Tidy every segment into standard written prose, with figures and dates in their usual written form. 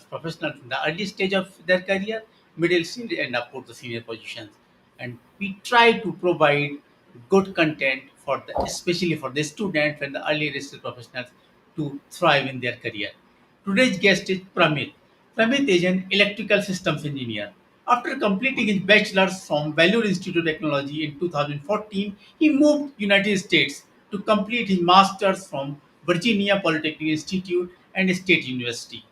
professionals in the early stage of their career, middle stage, and of course the senior positions. And we try to provide good content for the, especially for the students and the early stage professionals to thrive in their career. Today's guest is Pramit. Pramit is an electrical systems engineer. After completing his bachelor's from Value Institute of Technology in 2014, he moved United States to complete his master's from Virginia Polytechnic Institute and State University.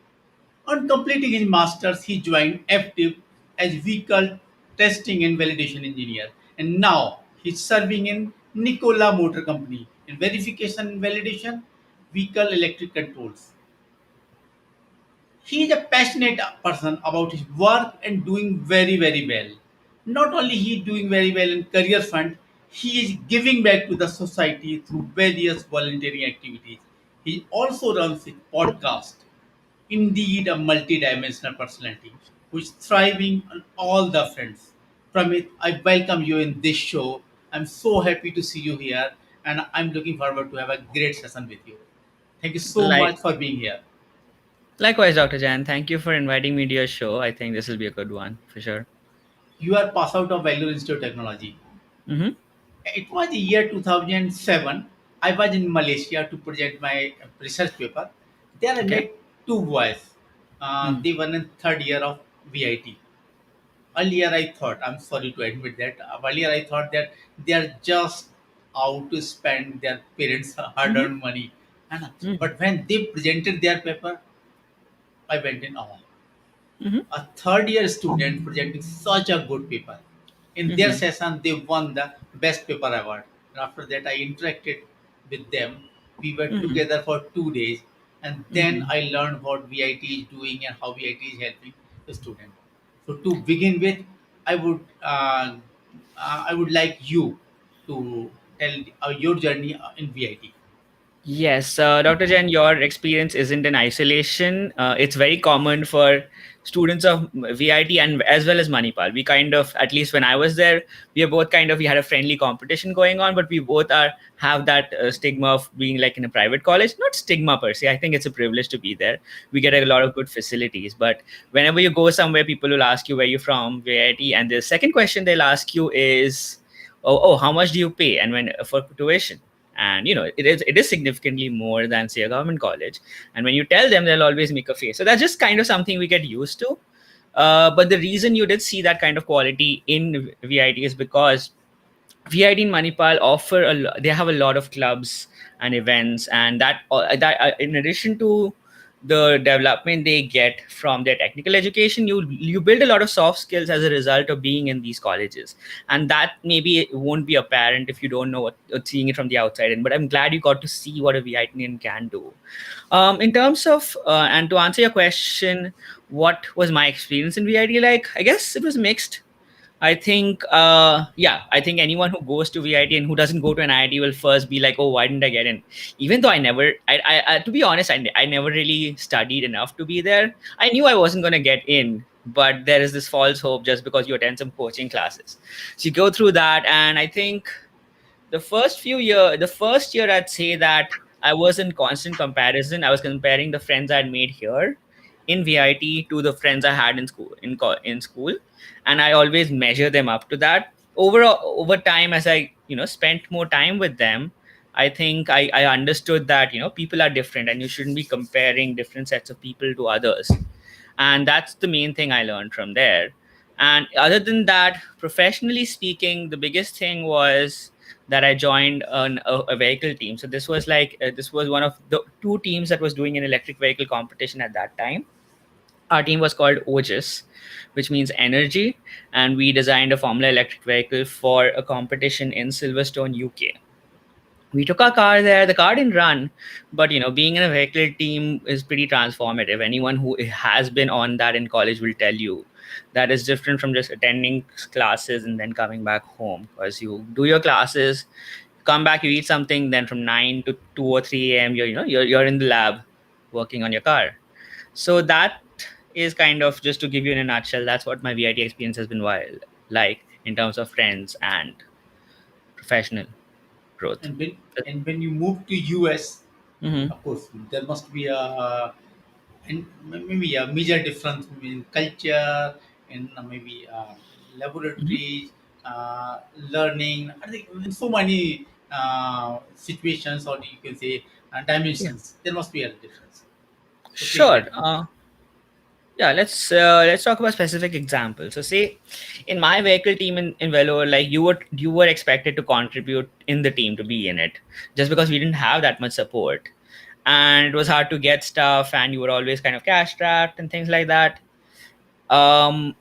On completing his master's, he joined Active as vehicle testing and validation engineer, and now he's serving in Nikola Motor Company in verification and validation, vehicle electric controls. He is a passionate person about his work and doing very very well. Not only he doing very well in career front, he is giving back to the society through various volunteering activities. He also runs a podcast, indeed a multi-dimensional personality who is thriving on all the fronts. Pramit, I welcome you in this show. I'm so happy to see you here, and I'm looking forward to have a great session with you. Thank you so Like much for being here. Likewise, Dr. Jain. Thank you for inviting me to your show. I think this will be a good one for sure. You are pass out of Bangalore Institute of Technology. Mm-hmm. It was the year 2007. I was in Malaysia to present my research paper. There I Okay. met two boys. Mm. They were in third year of VIT. Earlier I thought, I'm sorry to admit that, earlier I thought that they are just out to spend their parents' Mm-hmm. hard-earned money. Mm-hmm. But when they presented their paper, I went in awe. Mm-hmm. A third year student presenting such a good paper. In their Mm-hmm. session, they won the best paper award. And after that, I interacted with them. We were Mm-hmm. together for 2 days, and then Mm-hmm. I learned what VIT is doing and how VIT is helping the student. So to begin with, I would I would like you to tell your journey in VIT. Yes, Dr. Jain, your experience isn't in isolation. It's very common for students of VIT and as well as Manipal. We kind of, at least when I was there, we are both kind of, we had a friendly competition going on, but we both are have that stigma of being like in a private college. Not stigma per se. I think it's a privilege to be there. We get a lot of good facilities, but whenever you go somewhere, people will ask you where you're from, VIT, and the second question they'll ask you is, oh, how much do you pay, and when for tuition. And it is significantly more than say a government college, and when you tell them, they'll always make a face. So that's just kind of something we get used to. But the reason you did see that kind of quality in VIT is because VIT in Manipal they have a lot of clubs and events, and that in addition to the development they get from their technical education, you build a lot of soft skills as a result of being in these colleges, and that maybe it won't be apparent if you don't know seeing it from the outside in. But I'm glad you got to see what a VITian can do. In terms of and to answer your question, what was my experience in VIT like? I guess it was mixed. I think anyone who goes to VIT and who doesn't go to an IIT will first be like, oh, why didn't I get in? Even though to be honest, I never really studied enough to be there. I knew I wasn't going to get in, but there is this false hope just because you attend some coaching classes. So you go through that, and I think the first year, I'd say that I was in constant comparison. I was comparing the friends I'd made here in VIT to the friends I had in school, and I always measure them up to that. Over time, as I spent more time with them, I think I understood that people are different, and you shouldn't be comparing different sets of people to others. And that's the main thing I learned from there. And other than that, professionally speaking, the biggest thing was that I joined a vehicle team. So this was one of the two teams that was doing an electric vehicle competition at that time. Our team was called OGIS, which means energy, and we designed a Formula electric vehicle for a competition in Silverstone, UK. We took our car there. The car didn't run, but being in a vehicle team is pretty transformative. Anyone who has been on that in college will tell you that is different from just attending classes and then coming back home, because you do your classes, come back, you eat something, then from 9 to 2 or 3 a.m. You're in the lab working on your car. So that is kind of, just to give you in a nutshell, that's what my VIT experience has been wild, like in terms of friends and professional growth. And when you move to US, Mm-hmm. of course, there must be a and maybe a major difference in culture, in maybe Mhm. laboratories, learning. I think in so many situations, or you can say Yeah. dimensions, there must be a difference. So please Sure. let me. Yeah, let's talk about specific examples. So, say in my vehicle team in Velo, like you were expected to contribute in the team to be in it, just because we didn't have that much support, and it was hard to get stuff, and you were always kind of cash strapped and things like that. In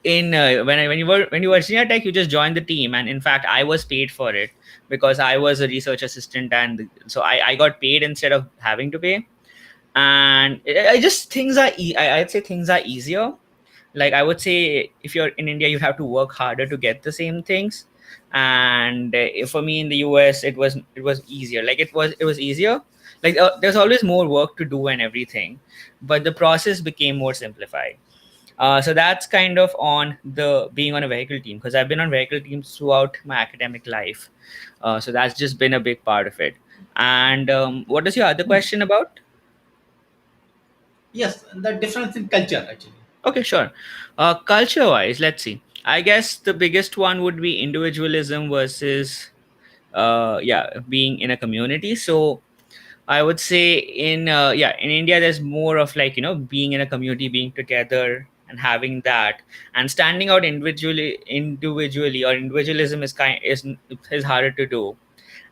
when you were senior tech, you just joined the team, and in fact, I was paid for it because I was a research assistant, and so I got paid instead of having to pay. And I just things are I'd say things are easier. Like, I would say, if you're in India, you have to work harder to get the same things. And for me in the US, it was easier. Like, it was easier. Like, there's always more work to do and everything, but the process became more simplified. So that's kind of on the being on a vehicle team, because I've been on vehicle teams throughout my academic life. So that's just been a big part of it. And what is your other question about? Yes, the difference in culture actually. Okay, sure. Culture wise, let's see. I guess the biggest one would be individualism versus, yeah, being in a community. So I would say in India, there's more of, like, being in a community, being together and having that, and standing out individually, or individualism is harder to do.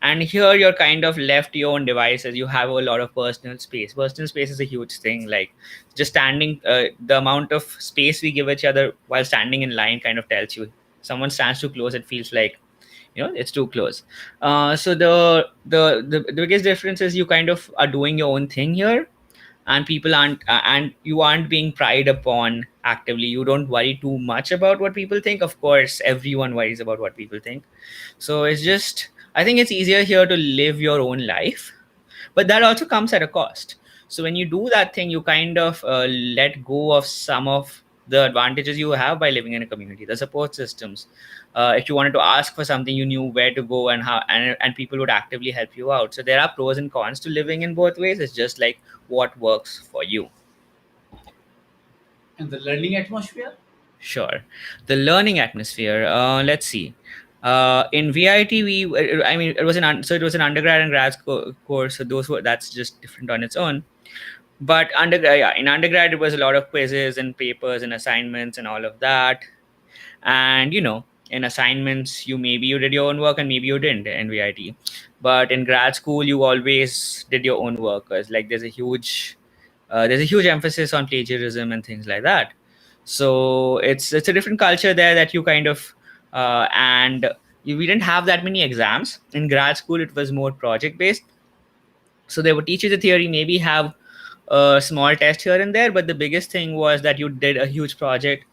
And here you're kind of left to your own devices. You have a lot of personal space is a huge thing. Like, just standing, the amount of space we give each other while standing in line kind of tells you, someone stands too close, it feels like, it's too close. So the biggest difference is you kind of are doing your own thing here, and people aren't and you aren't being pried upon actively. You don't worry too much about what people think. Of course, everyone worries about what people think. So it's just, I think it's easier here to live your own life, but that also comes at a cost. So when you do that thing, you kind of let go of some of the advantages you have by living in a community, the support systems. If you wanted to ask for something, you knew where to go, and how, and people would actively help you out. So there are pros and cons to living in both ways. It's just like what works for you. And the learning atmosphere. Sure. The learning atmosphere. Let's see. In VIT, I mean, so it was an undergrad and course. So that's just different on its own. But yeah, in undergrad, it was a lot of quizzes and papers and assignments and all of that. And in assignments, maybe you did your own work and maybe you didn't in VIT. But in grad school, you always did your own work, 'cause, like, there's a huge emphasis on plagiarism and things like that. So it's a different culture there that you kind of and we didn't have that many exams in grad school. It was more project based. So they would teach you the theory, maybe have a small test here and there, but the biggest thing was that you did a huge project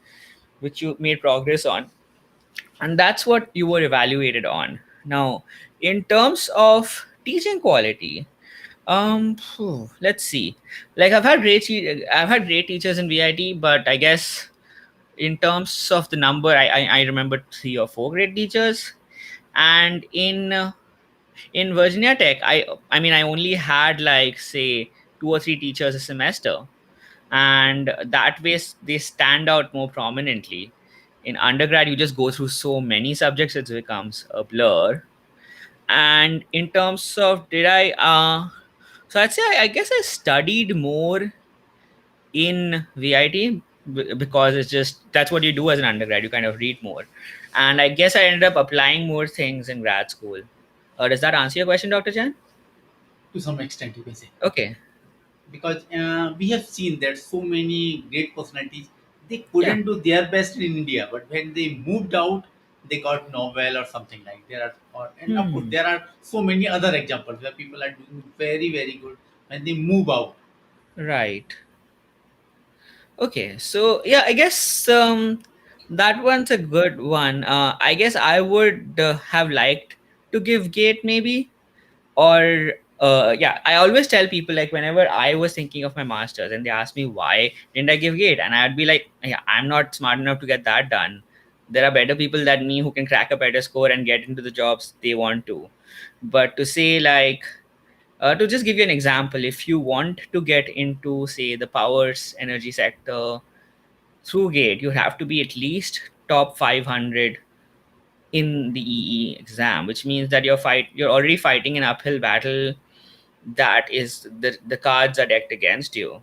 which you made progress on, and that's what you were evaluated on. Now, in terms of teaching quality, let's see. Like, I've had great teachers in VIT, but I guess in terms of the number, I remember three or four great teachers. And in Virginia Tech, I mean, I only had, like, say, two or three teachers a semester, and that way they stand out more prominently. In undergrad, you just go through so many subjects, it becomes a blur. And in terms of, did I so I'd say, I guess I studied more in VIT, because it's just that's what you do as an undergrad. You kind of read more, and I guess I ended up applying more things in grad school. Does that answer your question, Dr. Jan? To some extent, you can say. Okay. Because we have seen that so many great personalities, they Yeah. couldn't do their best in India, but when they moved out, they got Nobel or something like. There are, and of course, Hmm. there are so many other examples where people are doing very very good when they move out. Right. Okay, so yeah, I guess that one's a good one. I guess I would have liked to give gate, maybe. Or yeah, I always tell people, like, whenever I was thinking of my masters and they ask me why didn't I give gate, and I'd be like, yeah, I'm not smart enough to get that done. There are better people than me who can crack a better score and get into the jobs they want to. But to say, like, To just give you an example, if you want to get into, say, the powers energy sector through GATE, you have to be at least top 500 in the EE exam, which means that you're already fighting an uphill battle. That is, the cards are decked against you.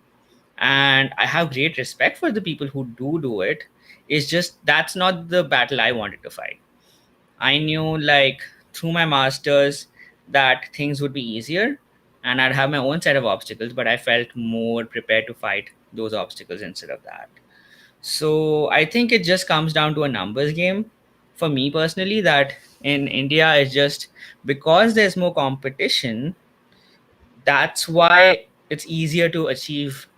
And I have great respect for the people who do it. It's just that's not the battle I wanted to fight. I knew, like, through my masters, that things would be easier and I'd have my own set of obstacles, but I felt more prepared to fight those obstacles instead of that. So I think it just comes down to a numbers game for me personally, that in India it's just because there's more competition, that's why it's easier to achieve,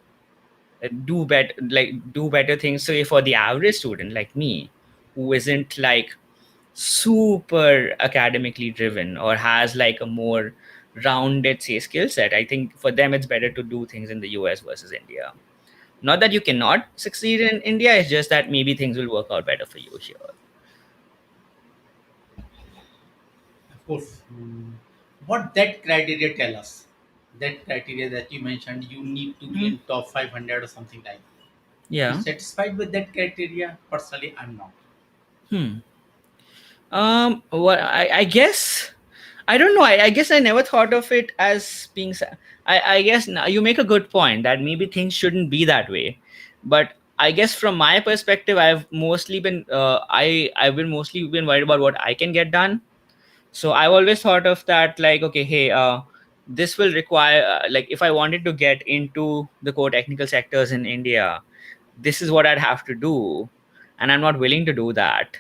do better things. So for the average student like me, who isn't like super academically driven or has like a more rounded, say, skill set, I think for them it's better to do things in the US versus India. Not that you cannot succeed in India, it's just that maybe things will work out better for you here. Of course. What that criteria tell us? That criteria that you mentioned, you need to be Mhm. in top 500 or something like. Are you Yeah. satisfied with that criteria? Personally, I'm not. Hmm. What I guess, I don't know. I guess I never thought of it as being. I guess now you make a good point that maybe things shouldn't be that way, but I guess from my perspective, I've been mostly been worried about what I can get done. So I've always thought of that like, okay, hey, this will require, like, if I wanted to get into the core technical sectors in India, this is what I'd have to do, and I'm not willing to do that,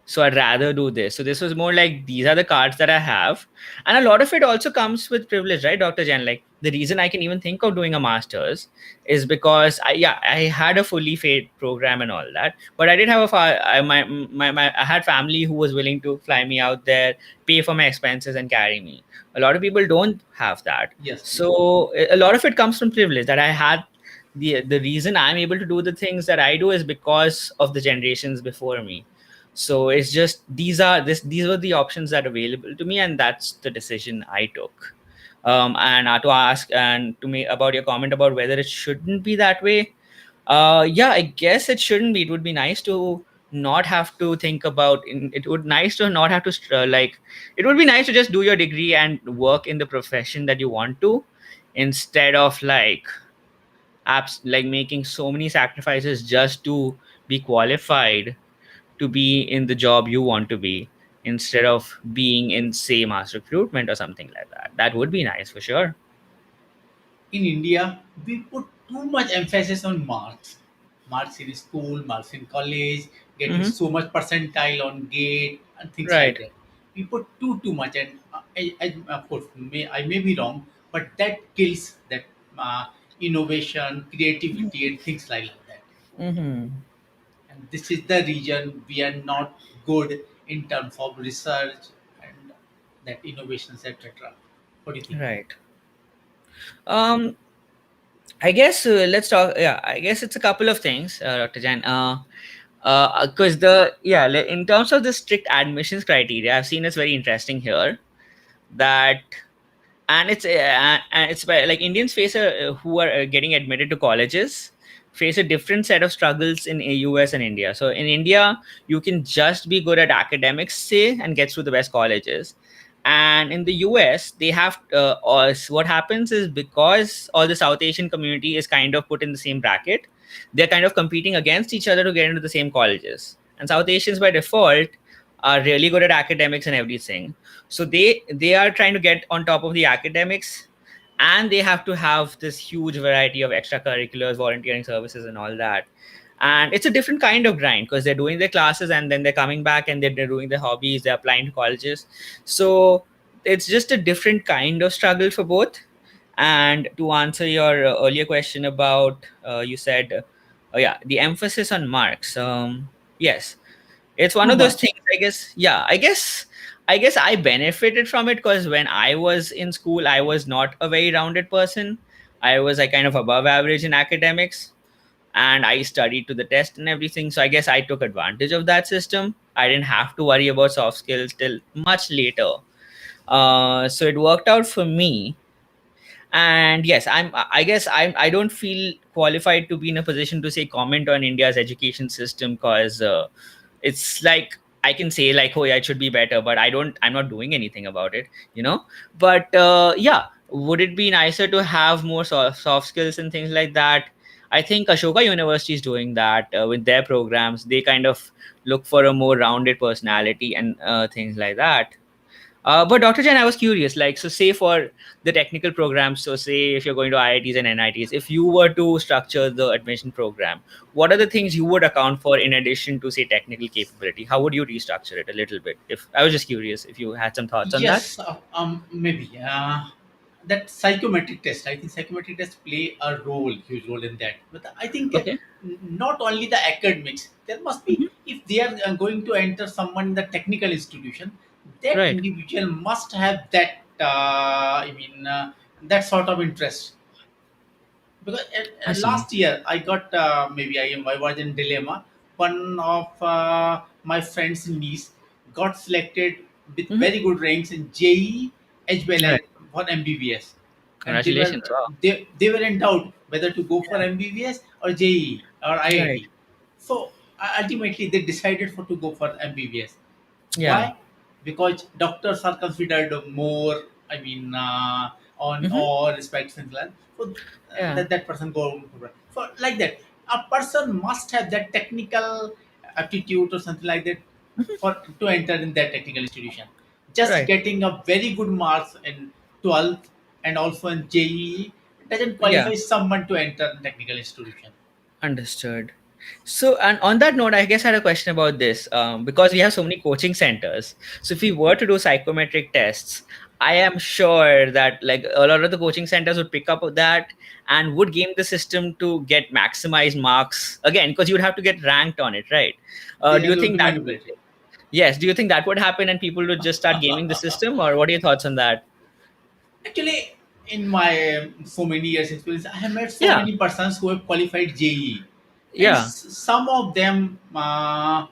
so I'd rather do this. So this was more like, these are the cards that I have. And a lot of it also comes with privilege, right, Dr. Jen? Like, the reason I can even think of doing a master's is because I had a fully paid program and all that, but I did have I had family who was willing to fly me out there, pay for my expenses and carry me. A lot of people don't have that. Yes, yes. So a lot of it comes from privilege that I had. The reason I'm able to do the things that I do is because of the generations before me. So it's just, these were the options that are available to me, and that's the decision I took. And to ask and to me about your comment about whether it shouldn't be that way, yeah, I guess it shouldn't be. It would be nice to not have to think about it would nice to not have to like, it would be nice to just do your degree and work in the profession that you want to, instead of like apps like making so many sacrifices just to be qualified to be in the job you want to be, instead of being in, say, mass recruitment or something like that. That would be nice for sure. In India, we put too much emphasis on marks. Marks in school, marks in college, getting Hmm. so much percentile on gate and things like Right. that. We put too much, and of course, I may be wrong, but that kills that innovation, creativity, and things like that. Hmm. And this is the reason we are not good in terms of research and that innovations, etc. What do you think? Right. um I guess, let's talk. Yeah, I guess it's a couple of things, Dr. Jan. Because in terms of the strict admissions criteria, I've seen it's very interesting here, that, and it's like Indians who are getting admitted to colleges face a different set of struggles in US and India. So in India, you can just be good at academics, say, and get through the best colleges. And in the US, they have what happens is, because all the South Asian community is kind of put in the same bracket, they're kind of competing against each other to get into the same colleges. And South Asians by default are really good at academics and everything, so they are trying to get on top of the academics, and they have to have this huge variety of extracurriculars, volunteering services and all that. And it's a different kind of grind, because they're doing their classes and then they're coming back and they're doing their hobbies, they're applying to colleges. So it's just a different kind of struggle for both. And to answer your earlier question about, you said, oh yeah, the emphasis on marks. Yes, it's one Too of those much. things, I guess. Yeah, I guess I benefited from it, because when I was in school, I was not a very rounded person. I was like kind of above average in academics, and I studied to the test and everything. So I guess I took advantage of that system. I didn't have to worry about soft skills till much later. So it worked out for me. And yes, I guess I don't feel qualified to be in a position to say comment on India's education system, because it's like I can say like, oh yeah, it should be better, but I'm not doing anything about it, you know. But yeah, would it be nicer to have more soft skills and things like that? I think Ashoka University is doing that with their programs. They kind of look for a more rounded personality and things like that. But Dr. Chen, I was curious, like, so say for the technical programs, so say if you're going to IITs and NITs, if you were to structure the admission program, what are the things you would account for in addition to say technical capability? How would you restructure it a little bit? If I was just curious if you had some thoughts on that. Yes, maybe that psychometric test. I think psychometric tests play a role, huge role in that. But I think Okay. not only the academics. There must be, Hmm. if they are going to enter someone in the technical institution, that Right. individual must have that. That sort of interest, because I see. last year I got, I was in dilemma. One of my friend's niece got selected with Hmm. very good ranks in JEE as well as Right. for MBBS, and Congratulations. Wow. they were in doubt whether to go for Yeah. MBBS or JEE or Right. IIT. So ultimately they decided for to go for MBBS. Yeah. Why? Because doctors are considered more, on Hmm. all respects and land. So Yeah. that person go for like that. A person must have that technical aptitude or something like that Hmm. for to enter in that technical institution. Just Right. getting a very good marks in 12th and also in JEE doesn't Yeah. qualify someone to enter technical institution. Understood. So, and on that note, I guess I had a question about this, because we have so many coaching centers. So, if we were to do psychometric tests, I am sure that like a lot of the coaching centers would pick up that and would game the system to get maximized marks again, because you would have to get ranked on it, right? They Do are you going think to that? manipulate it. Yes. Do you think that would happen and people would just start gaming the system, or what are your thoughts on that? Actually, in my so many years experience, I have met so Yeah. many persons who have qualified JE, and Yeah. some of them uh,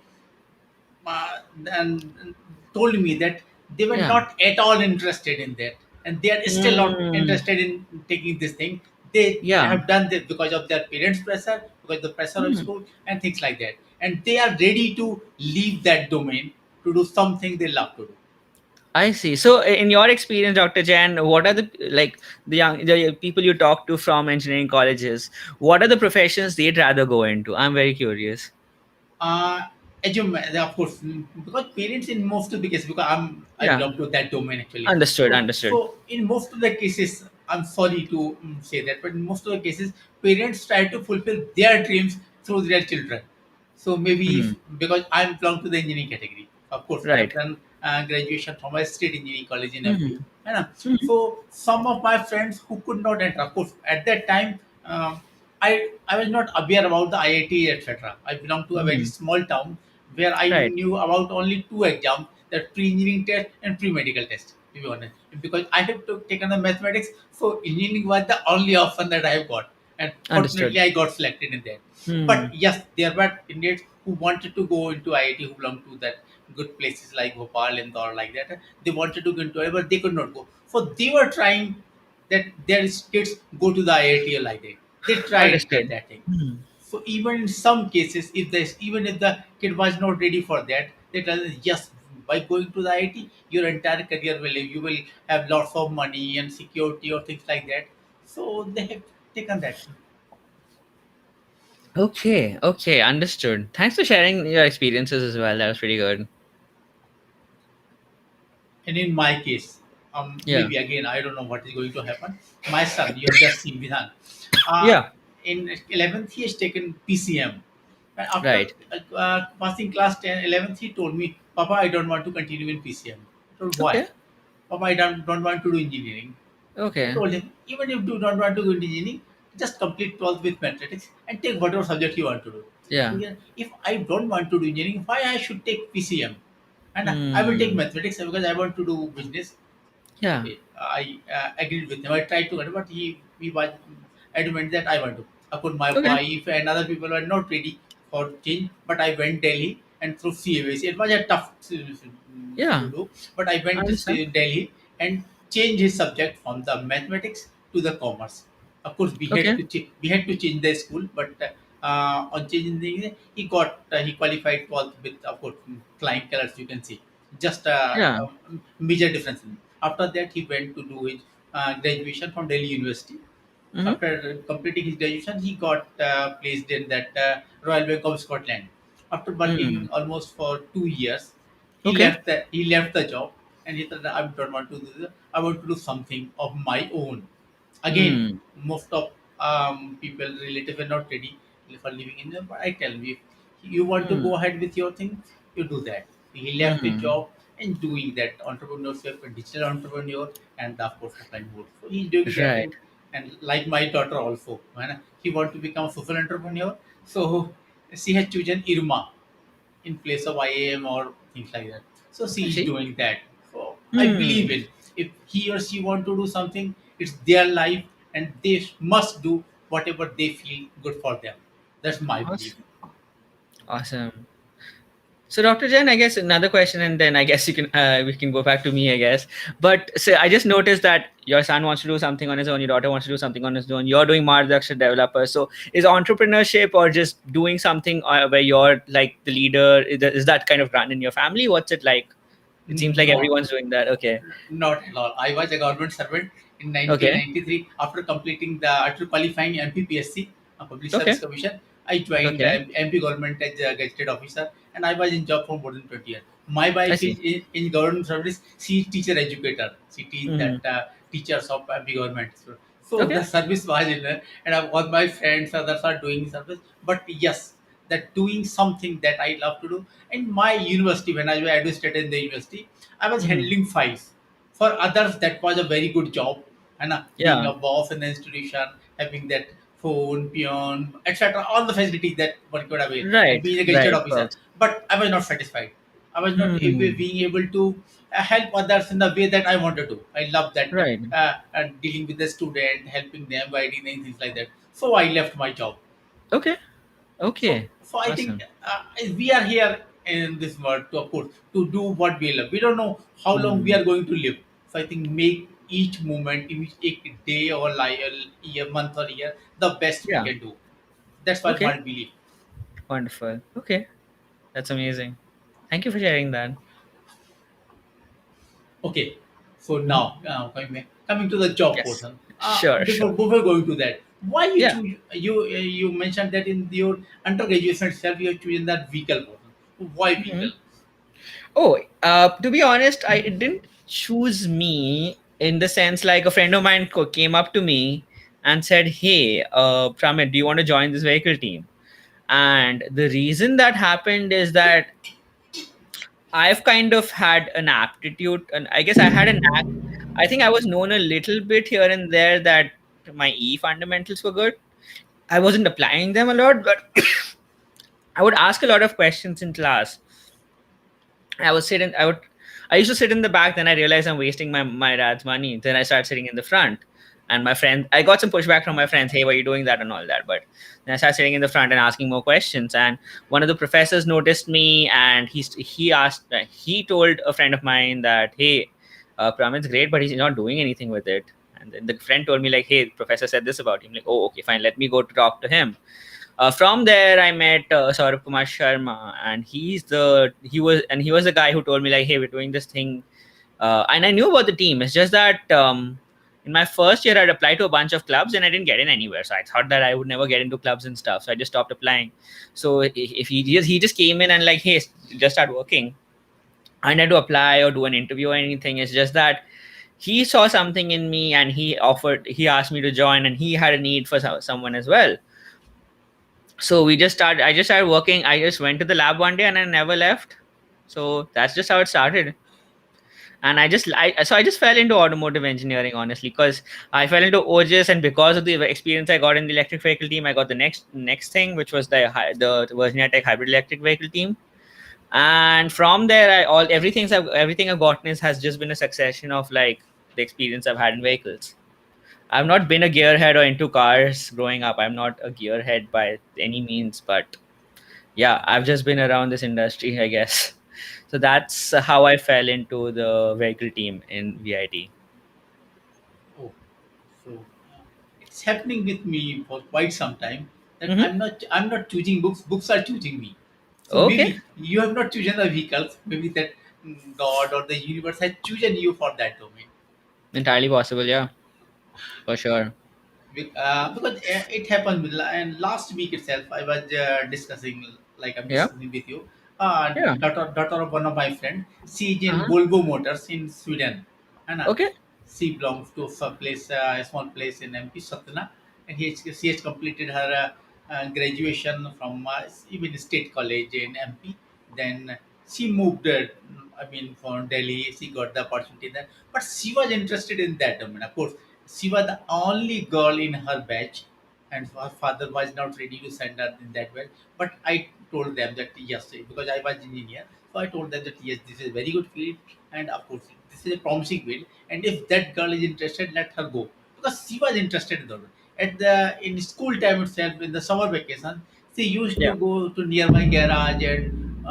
and told me that they were Yeah. not at all interested in that, and they are still not Mm, interested in taking this thing. They yeah. have done this because of their parents' pressure, because of the pressure of Mm. school, and things like that, and they are ready to leave that domain to do something they love to do. I see. So, in your experience, Dr. Jain, what are the like the people you talk to from engineering colleges? What are the professions they'd rather go into? I'm very curious. Uh, of course, because parents in most of the cases, because I Yeah, belong to that domain actually. understood, understood. So in most of the cases, I'm sorry to say that, but in most of the cases, parents try to fulfill their dreams through their children. So maybe Hmm. if, because I belong to the engineering category, of course, I have Right. done graduation from a state engineering college in MP. Hmm. And, Hmm. so some of my friends who could not enter, of course, at that time, I was not aware about the IIT, etc. I belong to a very Hmm. small town where I Right. knew about only two exams, that pre-engineering test and pre-medical test, to be honest. Because I have taken the mathematics, so engineering was the only option that I have got. And Understood. fortunately, I got selected in that. Hmm. But yes, there were Indians who wanted to go into IIT, who belonged to that good places like Bhopal and or like that. They wanted to go into it, but they could not go. So they were trying that their kids go to the IIT or like that. They tried Understood. that thing. Hmm. So even in some cases, even if the kid was not ready for that, they tell us, yes, by going to the IIT, your entire career will, you will have lots of money and security or things like that. So they have taken that. Okay. Okay. Understood. Thanks for sharing your experiences as well. That was pretty good. And in my case, Yeah. maybe again, I don't know what is going to happen. My son, you have just seen Vidhan. Uh, Yeah. in 11th, he has taken PCM. And after Right. passing class 10, 11th, he told me, Papa, I don't want to continue in PCM. I told, why? Okay. Papa, I don't want to do engineering. I Okay. told him, even if you don't want to go into engineering, just complete 12th with mathematics and take whatever subject you want to do. So, Yeah. yeah, if I don't want to do engineering, why I should take PCM? And I will take Hmm. mathematics because I want to do business. Yeah. Okay, I agreed with him. I tried to, but he was adamant that I want to. Of course, my Okay. wife and other people were not ready for change, but I went Delhi and through CAVC. It was a tough to Yeah. do, but I I went to understand. Delhi and changed his subject from the mathematics to the commerce. Of course, Okay. we had to change the school, but on changing the he got he qualified with of course flying colors. You can see just Yeah. major difference. After that, he went to do his graduation from Delhi University. Mm-hmm. After completing his graduation, he got placed in that Royal Bank of Scotland. After Mm. working almost for 2 years, Okay. he left the job and he said, "I don't want to do this. I want to do something of my own." Again, Mm. most of people, relatives are not ready for living in them. But I tell you, if you want to Mm. go ahead with your thing, you do that. He left the Mm. job and doing that entrepreneurship, a digital entrepreneur, and of course offline mode. So he's doing that Right. thing. And like my daughter also, when he want to become a social entrepreneur, so she has chosen Irma in place of IAM or things like that. So I she is see. doing that. So I believe Hmm. in if he or she want to do something, it's their life and they must do whatever they feel good for them. That's my belief. Awesome. Awesome. So, Dr. Jain, I guess another question, and then I guess you can we can go back to me, I guess. But so I just noticed that your son wants to do something on his own, your daughter wants to do something on his own. You're doing Mardaksha developer. So, is entrepreneurship or just doing something where you're like the leader? Is that kind of run in your family? What's it like? It seems like No, everyone's doing that. Okay. not at all. I was a government servant in Okay. 1993. After qualifying MPPSC, a Public Service Okay. Commission, I joined Okay. MP government as a gazetted officer, and I was in job for more than 20 years. My I wife is see. in government service. She is teacher educator. She teach Hmm. that teachers of MP government. So Okay. the service was in there, and all my friends others are doing service. But yes, that doing something that I love to do. In my university, when I was administrator in the university, I was Hmm. handling files. For others, that was a very good job. And being Yeah. a boss in the institution, having that phone, peon, etc., all the facilities that one could avail, and Right. being a gazetted Right. officer. Folks. But I was not satisfied. I was not Hmm. being able to help others in the way that I wanted to. I love that Right. dealing with the student, helping them, guiding them, things like that. So I left my job. Okay. So, Okay. so I think Awesome. we are here in this world to, of course, to do what we love. We don't know how long we Hmm. are going to live. So I think make each moment, each day or like a year, month or year, the best we Yeah. can do. That's what Okay. my belief. Wonderful. Okay. That's amazing. Thank you for sharing that. Okay. So Hmm. now coming to the job Yes. portion. Sure. Before Sure. before going to that, why you Yeah. choose you mentioned that in your undergraduate itself you have chosen that vehicle portion. Why Hmm. vehicle? Oh, to be honest, it didn't choose me in the sense like a friend of mine came up to me and said, "Hey, Pramit, do you want to join this vehicle team?" And the reason that happened is that I've kind of had an aptitude, and I guess I had a knack. I think I was known a little bit here and there that my E fundamentals were good. I wasn't applying them a lot, but I would ask a lot of questions in class. I used to sit in the back, then I realized I'm wasting my dad's money. Then I started sitting in the front. And my friend, I got some pushback from my friends, hey, why are you doing that and all that? But then I started sitting in the front and asking more questions. And one of the professors noticed me and he told a friend of mine that, hey, Pramit's great, but he's not doing anything with it. And then the friend told me like, hey, the professor said this about him. Like, oh, okay, fine, let me go to talk to him. From there, I met Saurabh Kumar Sharma, and he was the guy who told me like, "Hey, we're doing this thing," and I knew about the team. It's just that in my first year, I'd applied to a bunch of clubs and I didn't get in anywhere. So I thought that I would never get into clubs and stuff. So I just stopped applying. So if he just came in and like, "Hey, just start working," I didn't have to apply or do an interview or anything. It's just that he saw something in me and he asked me to join, and he had a need for someone as well. So I just started working. I just went to the lab one day and I never left. So that's just how it started. And I just fell into automotive engineering, honestly, because I fell into OGS, and because of the experience I got in the electric vehicle team, I got the next thing, which was the Virginia Tech hybrid electric vehicle team. And from there, everything I've gotten has just been a succession of like the experience I've had in vehicles. I've not been a gearhead or into cars growing up. I'm not a gearhead by any means, but yeah, I've just been around this industry, I guess. So that's how I fell into the vehicle team in VIT. Oh, so it's happening with me for quite some time that Mm-hmm. I'm not choosing books. Books are choosing me. So Okay. maybe you have not chosen the vehicles. Maybe that God or the universe has chosen you for that domain. Entirely possible. Yeah, for sure. Because it happened and last week itself I was discussing, like I'm Yeah. discussing with you, Yeah. daughter of one of my friend. She is in Uh-huh. Volvo Motors in Sweden, and Okay. she belongs to some place, a small place in MP Satna, and she has completed her graduation from even state college in MP. Then she moved, I mean, from Delhi. She got the opportunity there, but she was interested in that domain. Of course, she was the only girl in her batch, and her father was not ready to send her in that way. But I told them that yes, because I was engineer, so I told them that yes, this is a very good field, and of course, this is a promising field. And if that girl is interested, let her go, because she was interested in that. At the in school time itself, in the summer vacation, she used Yeah. to go to nearby garage and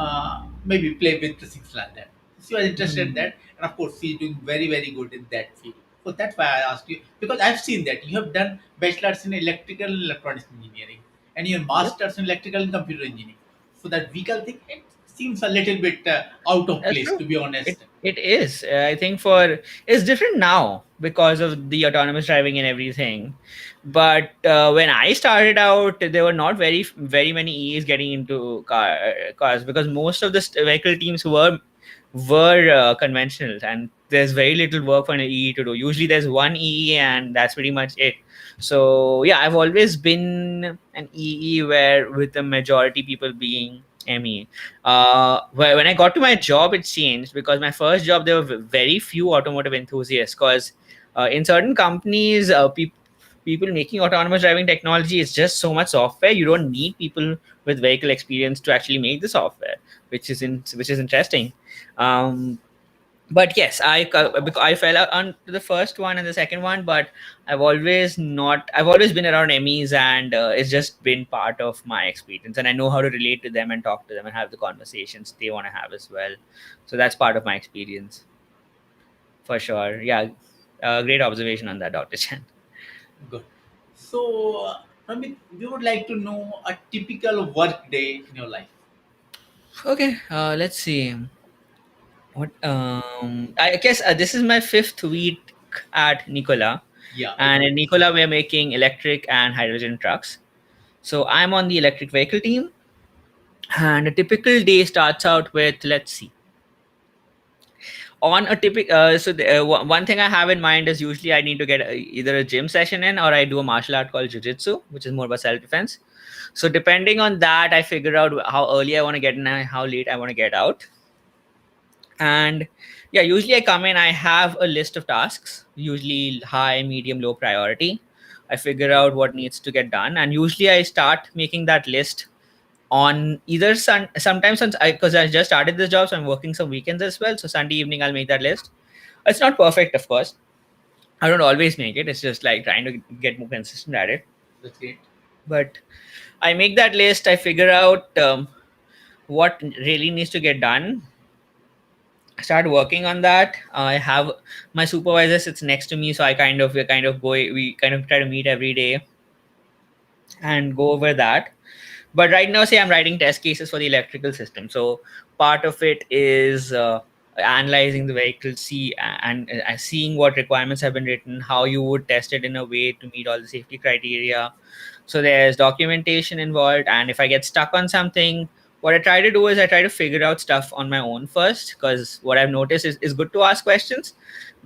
maybe play with the things like that. She was interested in Mhm. that, and of course, she is doing very very good in that field. So that's why I asked you, because I've seen that you have done bachelor's in electrical and electronics engineering and your Yep. master's in electrical and computer engineering. So that vehicle thing, it seems a little bit out of That's place, true. to be It honest. it is. I think for it's different now because of the autonomous driving and everything. But when I started out, there were not very many EEs getting into cars because most of the vehicle teams were conventional, and there's very little work for an EE to do. Usually, there's one EE, and that's pretty much it. So yeah, I've always been an EE where with the majority people being ME. When I got to my job, it changed because my first job there were very few automotive enthusiasts. Because in certain companies, people making autonomous driving technology is just so much software. You don't need people with vehicle experience to actually make the software, which is interesting. Um, but yes, I fell out on the first one and the second one, but I've always been around MEs, and it's just been part of my experience, and I know how to relate to them and talk to them and have the conversations they want to have as well. So that's part of my experience for sure. Yeah, great observation on that, Dr. Chan. Good. So, Pramit, we would like to know a typical work day in your life. Okay, let's see. What I guess this is my fifth week at Nikola, Yeah, it and in is. Nikola we're making electric and hydrogen trucks. So I'm on the electric vehicle team, and a typical day starts out with, let's see, on a typical. One thing I have in mind is usually I need to get either a gym session in, or I do a martial art called jujitsu, which is more about self defense. So depending on that, I figure out how early I want to get in and how late I want to get out. And yeah, usually I come in, I have a list of tasks, usually high, medium, low priority. I figure out what needs to get done, and usually I start making that list on either sometimes on because I just started this job, so I'm working some weekends as well. So Sunday evening I'll make that list. It's not perfect, of course. I don't always make it. It's just like trying to get more consistent at it. That's great. But I make that list. I figure out what really needs to get done. I start working on that. I have my supervisor sits next to me, so we kind of try to meet every day and go over that. But right now, say I'm writing test cases for the electrical system. So part of it is analyzing the vehicle, seeing what requirements have been written, how you would test it in a way to meet all the safety criteria. So there's documentation involved, and if I get stuck on something, what I try to do is I try to figure out stuff on my own first, because what I've noticed is good to ask questions,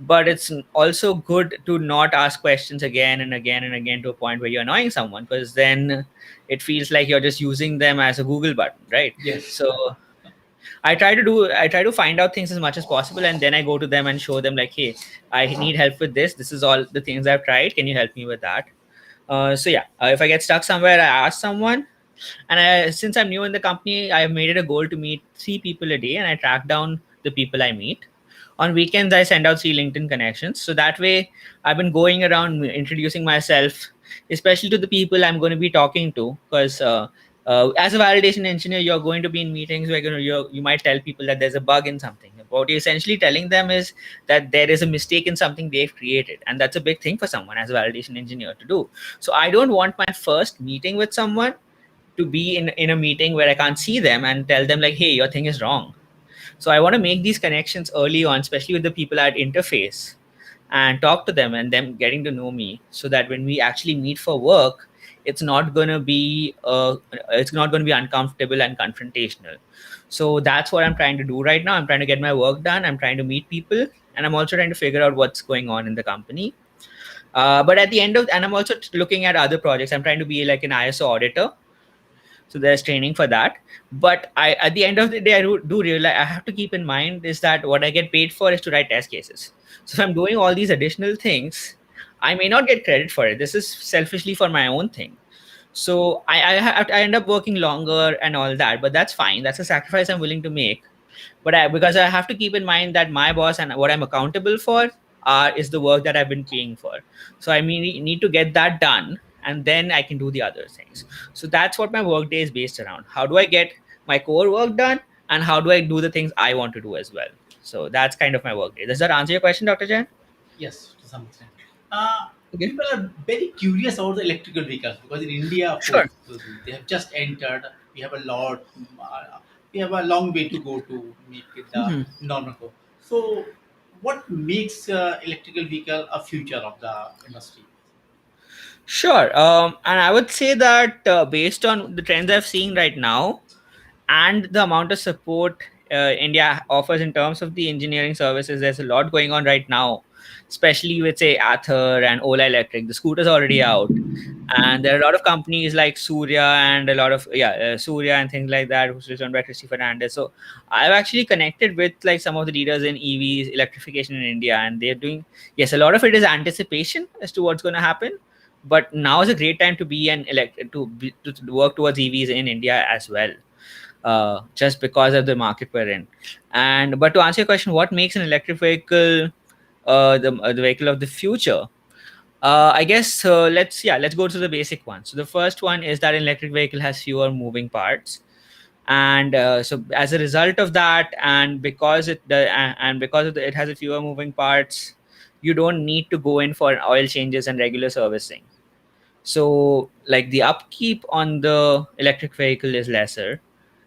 but it's also good to not ask questions again and again and again to a point where you're annoying someone, because then it feels like you're just using them as a Google button, right? Yes. So I try to find out things as much as possible, and then I go to them and show them like, hey, I need help with this. This is all the things I've tried. Can you help me with that? So yeah, if I get stuck somewhere, I ask someone. And since I'm new in the company, I've made it a goal to meet 3 people a day, and I track down the people I meet. On weekends, I send out 3 LinkedIn connections. So that way, I've been going around introducing myself, especially to the people I'm going to be talking to. Because as a validation engineer, you're going to be in meetings where you might tell people that there's a bug in something. What you're essentially telling them is that there is a mistake in something they've created, and that's a big thing for someone as a validation engineer to do. So I don't want my first meeting with someone to be in a meeting where I can't see them and tell them like, hey, your thing is wrong. So I want to make these connections early on, especially with the people at interface, and talk to them and them getting to know me, so that when we actually meet for work, it's not going to be uncomfortable and confrontational. So that's what I'm trying to do right now. I'm trying to get my work done. I'm trying to meet people, and I'm also trying to figure out what's going on in the company. But at the end of, and I'm also looking at other projects. I'm trying to be like an ISO auditor, so there's training for that. But I, at the end of the day, I do realize I have to keep in mind is that what I get paid for is to write test cases. So if I'm doing all these additional things, I may not get credit for it. This is selfishly for my own thing. So I end up working longer and all that, but that's fine. That's a sacrifice I'm willing to make. But because I have to keep in mind that my boss and what I'm accountable for is the work that I've been paying for. So I mean, need to get that done, and then I can do the other things. So that's what my work day is based around. How do I get my core work done, and how do I do the things I want to do as well? So that's kind of my work day. Does that answer your question, Dr. Jain? Yes, to some extent. Uh, Okay. People are very curious about the electrical vehicles because in India, of Sure. course, they have just entered. We have a lot. We have a long way to go to make it the Mhm. normal go. So, what makes electrical vehicle a future of the industry? Sure. And I would say that based on the trends I've seen right now, and the amount of support India offers in terms of the engineering services, there's a lot going on right now, especially with say Ather and Ola Electric. The scooter's already out, and there are a lot of companies like Surya and a lot of Surya and things like that, who's run by Christy Fernandez. So I've actually connected with like some of the leaders in EVs electrification in India, and they're doing, yes, a lot of it is anticipation as to what's going to happen. But now is a great time to be an to work towards EVs in India as well, just because of the market we're in. And but to answer your question, what makes an electric vehicle the vehicle of the future? I guess let's go to the basic one. So the first one is that an electric vehicle has fewer moving parts, and so as a result of that, and because it has a fewer moving parts, you don't need to go in for oil changes and regular servicing. So like the upkeep on the electric vehicle is lesser,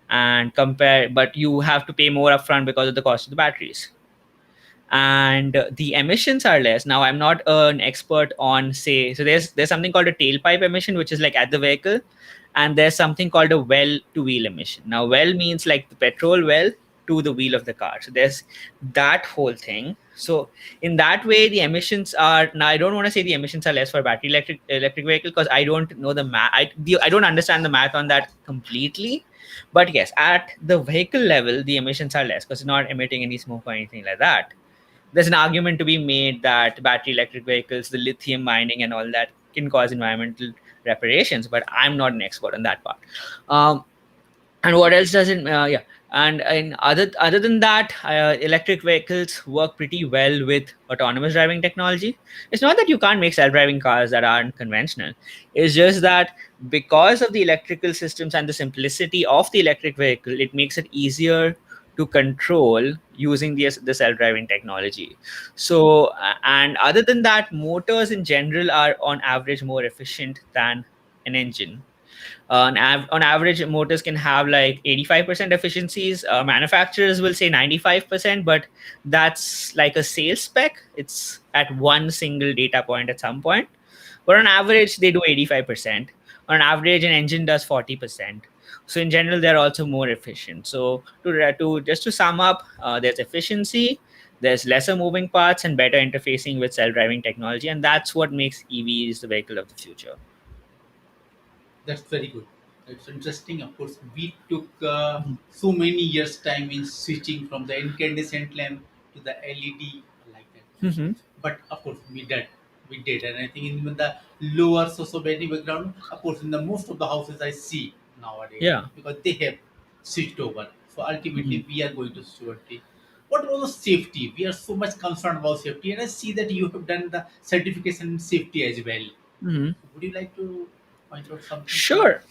and compare, but you have to pay more upfront because of the cost of the batteries, and the emissions are less. Now I'm not an expert on, say, so there's something called a tailpipe emission, which is like at the vehicle, and there's something called a well to wheel emission. Now well means like the petrol well to the wheel of the car, so there's that whole thing. So in that way the emissions are, now I don't want to say the emissions are less for battery electric vehicle, because I don't know the math. I don't understand the math on that completely. But yes, at the vehicle level the emissions are less because it's not emitting any smoke or anything like that. There's an argument to be made that battery electric vehicles, the lithium mining and all that, can cause environmental reparations, but I'm not an expert on that part. Um, and what else does it? Yeah, and other than that, electric vehicles work pretty well with autonomous driving technology. It's not that you can't make self-driving cars that aren't conventional. It's just that because of the electrical systems and the simplicity of the electric vehicle, it makes it easier to control using the self-driving technology. So and other than that, motors in general are on average more efficient than an engine. On average, motors can have like 85% efficiencies. Manufacturers will say 95%, but that's like a sales spec. It's at one single data point at some point. But on average, they do 85%. On average, an engine does 40%. So in general, they're also more efficient. So to sum up, there's efficiency, there's lesser moving parts, and better interfacing with self-driving technology, and that's what makes EVs the vehicle of the future. That's very good. It's interesting. Of course, we took so many years' time in switching from the incandescent lamp to the LED like that. Hmm. But of course, we did, and I think even the lower society background, of course, in the most of the houses I see nowadays, Yeah. because they have switched over. So Hmm. ultimately, we are going to safety. What about the safety? We are so much concerned about safety, and I see that you have done the certification in safety as well. Hmm. Would you like to point out something here? Sure.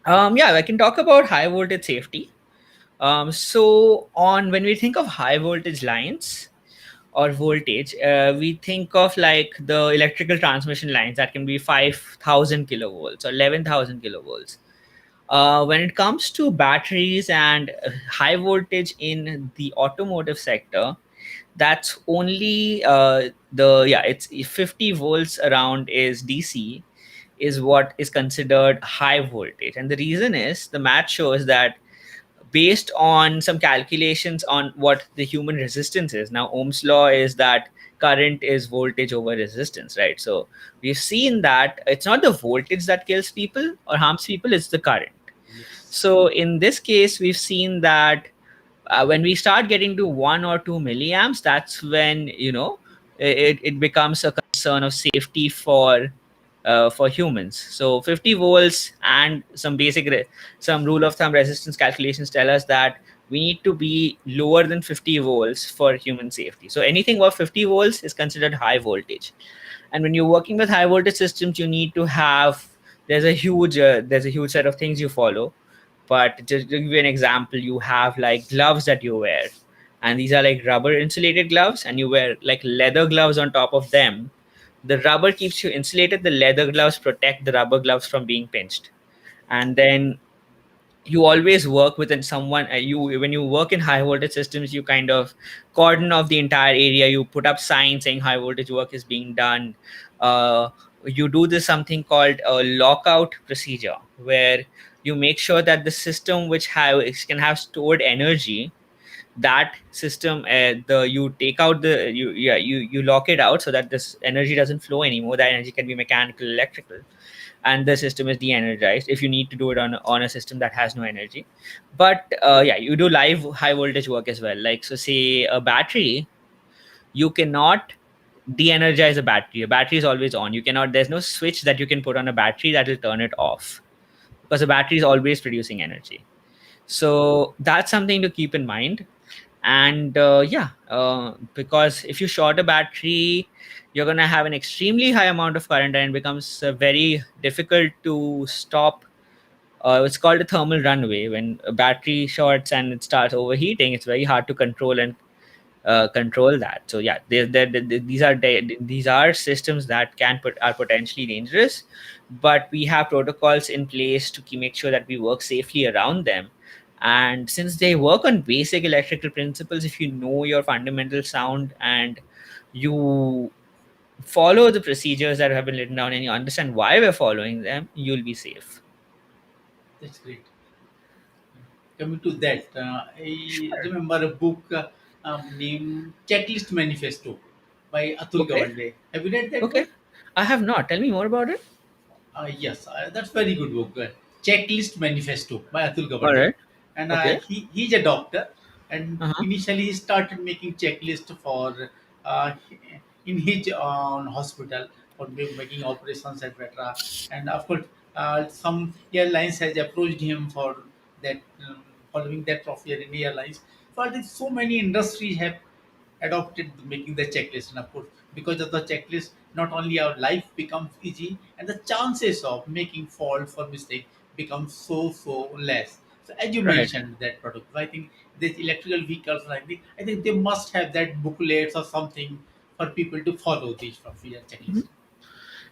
Yeah, I can talk about high voltage safety. So on when we think of high voltage lines or voltage, we think of like the electrical transmission lines that can be 5,000 kilovolts or 11,000 kilovolts. When it comes to batteries and high voltage in the automotive sector, that's only the yeah it's 50 volts around is DC is what is considered high voltage. And the reason is the math shows that based on some calculations on what the human resistance is. Now, Ohm's law is that current is voltage over resistance, right? So we've seen that it's not the voltage that kills people or harms people, it's the current. Yes. So in this case, we've seen that when we start getting to 1 or 2 milliamps, that's when it becomes a concern of safety for humans. So 50 volts and some rule of thumb resistance calculations tell us that we need to be lower than 50 volts for human safety. So anything above 50 volts is considered high voltage. And when you're working with high voltage systems, you need to have there's a huge set of things you follow. But just to give you an example, you have like gloves that you wear, and these are like rubber insulated gloves, and you wear like leather gloves on top of them. The rubber keeps you insulated, the leather gloves protect the rubber gloves from being pinched. And then you always work within someone you when you work in high voltage systems, you kind of cordon off the entire area, you put up signs saying high voltage work is being done. uh, you do this something called a lockout procedure, where you make sure that the system can have stored energy, that system the you take out the you lock it out so that this energy doesn't flow anymore. That energy can be mechanical, electrical, and the system is de-energized if you need to do it on a system that has no energy. But yeah, you do live high voltage work as well. Like, so say a battery, you cannot de-energize a battery is always on. You cannot There's no switch that you can put on a battery that will turn it off, because the battery is always producing energy. So that's something to keep in mind. And because if you short a battery, you're going to have an extremely high amount of current, and it becomes very difficult to stop. It's called a thermal runaway. When a battery shorts and it starts overheating, it's very hard to control that. So yeah, these are systems that are potentially dangerous, but we have protocols in place to make sure that we work safely around them. And since they work on basic electrical principles, if you know your fundamental sound and you follow the procedures that have been written down and you understand why we're following them, you'll be safe. That's great. Coming to that, I Sure. remember a book named Checklist Manifesto by Atul Okay. Gawande. Have you read that Okay. book? I have not. Tell me more about it. Yes, that's very good book. Checklist Manifesto by Atul All Gawande, right. and Okay. he's a doctor, and Uh-huh. initially he started making checklist for uh, in his hospital for making operations, etc. And of course, some airlines has approached him for that, following that procedure in airlines. So I think so many industries have adopted making the checklist, and of course because of the checklist not only our life becomes easy and the chances of making fault for mistake becomes so less. So as you Right. mentioned that product, I think these electrical vehicles, I think they must have that booklets or something for people to follow these procedure checklist.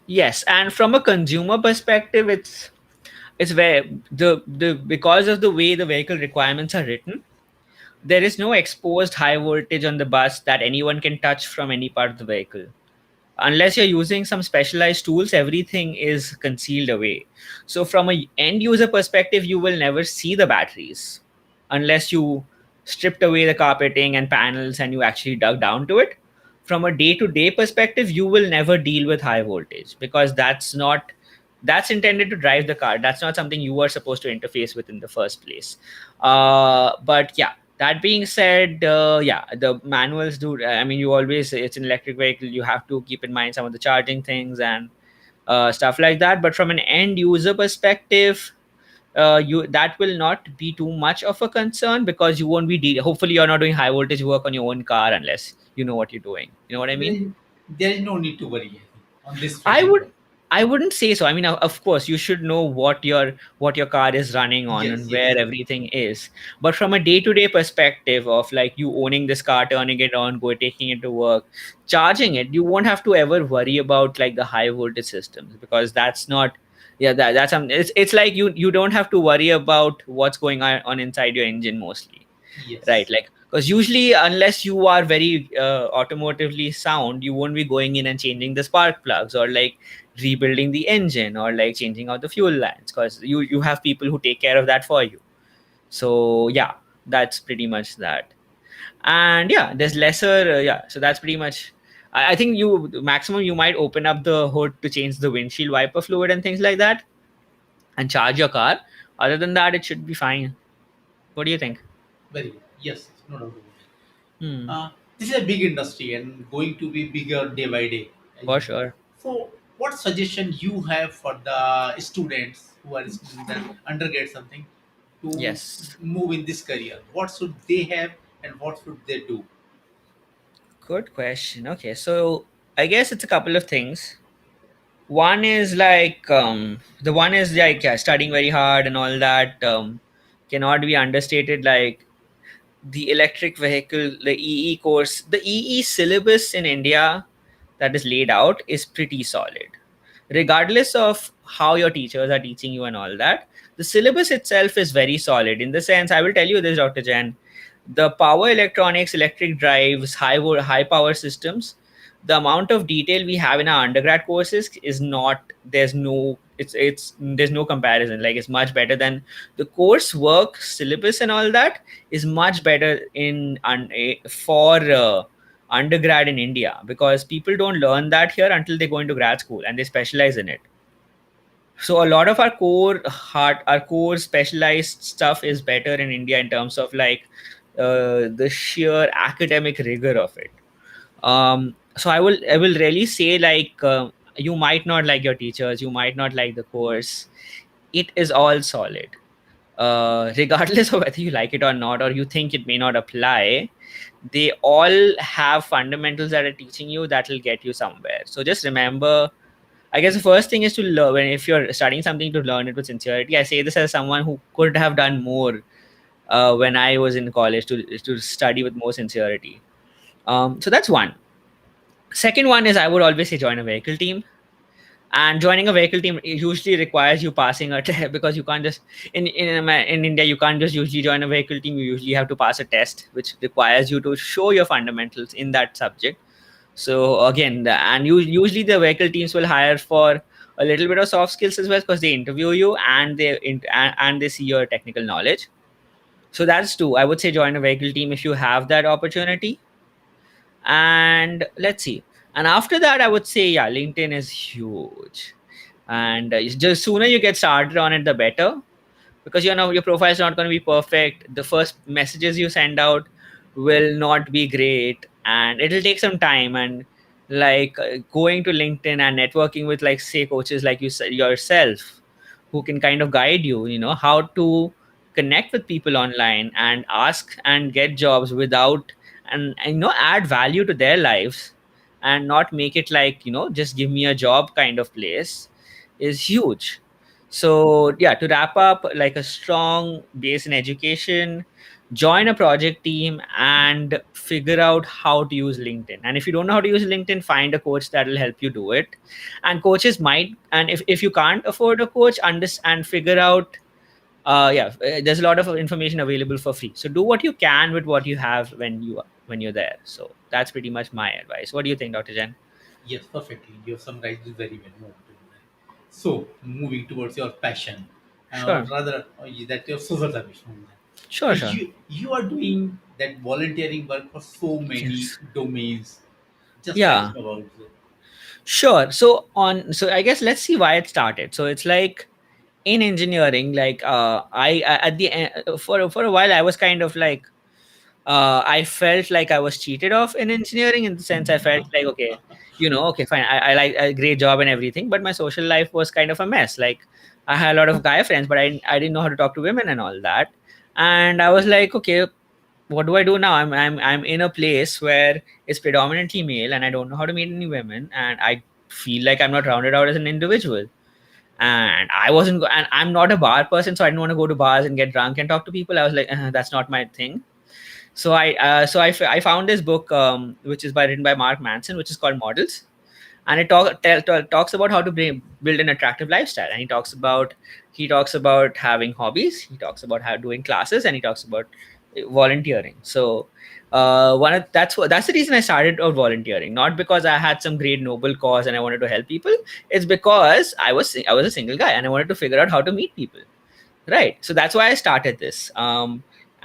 Yes, and from a consumer perspective, it's where the because of the way the vehicle requirements are written, there is no exposed high voltage on the bus that anyone can touch from any part of the vehicle. Unless you're using some specialized tools, everything is concealed away. So from a end user perspective, you will never see the batteries unless you stripped away the carpeting and panels and you actually dug down to it. From a day to day perspective, you will never deal with high voltage, because that's intended to drive the car. That's not something you are supposed to interface with in the first place. But yeah, that being said, yeah, the manuals do. I mean, you always, it's an electric vehicle, you have to keep in mind some of the charging things and stuff like that. But from an end user perspective, you that will not be too much of a concern, because you won't be hopefully you're not doing high voltage work on your own car unless you know what you're doing. You know what I There mean? is, there is no need to worry, I think, on this I front. would I wouldn't say so. I mean, of course, you should know what your car is running on Yes, and yes, where everything is. But from a day-to-day perspective of like you owning this car, turning it on, go taking it to work, charging it, you won't have to ever worry about like the high voltage systems because that's not. Yeah, that's it's like you don't have to worry about what's going on inside your engine mostly, right? yes, Like because usually unless you are very automotively sound, you won't be going in and changing the spark plugs or like rebuilding the engine or like changing out the fuel lines because you have people who take care of that for you. So yeah, that's pretty much that. And yeah, there's lesser yeah, so that's pretty much. I think you maximum you might open up the hood to change the windshield wiper fluid and things like that and charge your car. Other than that, it should be fine. What do you think? very good. Yes, no doubt about it. Hmm, This is a big industry and going to be bigger day by day, as for you know. sure. So, what suggestion you have for the students who are in the undergrad something to Yes. move in this career? What should they have and what should they do? Good question. Okay, so I guess it's a couple of things. One is like the one is like yeah, studying very hard and all that cannot be understated. Like the electric vehicle, the EE course, the EE syllabus in India that is laid out is pretty solid. Regardless of how your teachers are teaching you and all that, the syllabus itself is very solid. In the sense, I will tell you this, Dr. Jan, the power electronics, electric drives, high power systems, the amount of detail we have in our undergrad courses is not there's no it's there's no comparison. Like it's much better than the coursework syllabus and all that is much better for undergrad in India because people don't learn that here until they go into grad school and they specialize in it. So a lot of our core specialized stuff is better in India in terms of like the sheer academic rigor of it. So I will really say like you might not like your teachers, you might not like the course. It is all solid. Regardless of whether you like it or not, or you think it may not apply, they all have fundamentals that are teaching you that will get you somewhere. So just remember, I guess the first thing is to learn. If you're studying something, to learn it with sincerity. I say this as someone who could have done more when I was in college to study with more sincerity. So that's one. Second one is I would always say join a vehicle team. And joining a vehicle team usually requires you passing a test because you can't just in India you can't just usually join a vehicle team. You usually have to pass a test which requires you to show your fundamentals in that subject. So again, usually the vehicle teams will hire for a little bit of soft skills as well because they interview you and and they see your technical knowledge. So that's two. I would say join a vehicle team if you have that opportunity. And let's see. And after that, I would say yeah, LinkedIn is huge. And it's just sooner you get started on it, the better because you know your profile is not going to be perfect. The first messages you send out will not be great and it'll take some time. And like going to LinkedIn and networking with like say coaches like you said yourself who can kind of guide you, you know, how to connect with people online and ask and get jobs without and you know add value to their lives and not make it like, you know, just give me a job kind of place is huge. So yeah, to wrap up, like a strong base in education, join a project team and figure out how to use LinkedIn. And if you don't know how to use LinkedIn, find a coach that will help you do it. And coaches might, and if you can't afford a coach, understand, figure out there's a lot of information available for free. So do what you can with what you have when you're there. So that's pretty much my advice. What do you think, Dr. Jen? Yes, perfectly. You have summarized it very well. No doubt about that. So, moving towards your passion, or Sure. rather, that your social service. Sure, sure. You are doing that volunteering work for so many Yes. domains. Just let us Yeah. know about it. Sure. So I guess let's see why it started. So it's like in engineering, like I at the end for a while I was kind of like I felt like I was cheated off in engineering in the sense I felt like okay, you know, okay, fine, I like a great job and everything, but my social life was kind of a mess. Like I had a lot of guy friends, but I didn't know how to talk to women and all that, and I was like, okay, what do I do now? I'm in a place where it's predominantly male, and I don't know how to meet any women, and I feel like I'm not rounded out as an individual. And I wasn't, and I'm not a bar person, so I didn't want to go to bars and get drunk and talk to people. I was like, that's not my thing. I found this book, which is written by Mark Manson, which is called Models, and it talks about how to build an attractive lifestyle. And he talks about having hobbies, he talks about how doing classes, and he talks about volunteering. So that's the reason I started out volunteering, not because I had some great noble cause and I wanted to help people. It's because I was a single guy and I wanted to figure out how to meet people, right? So that's why I started this.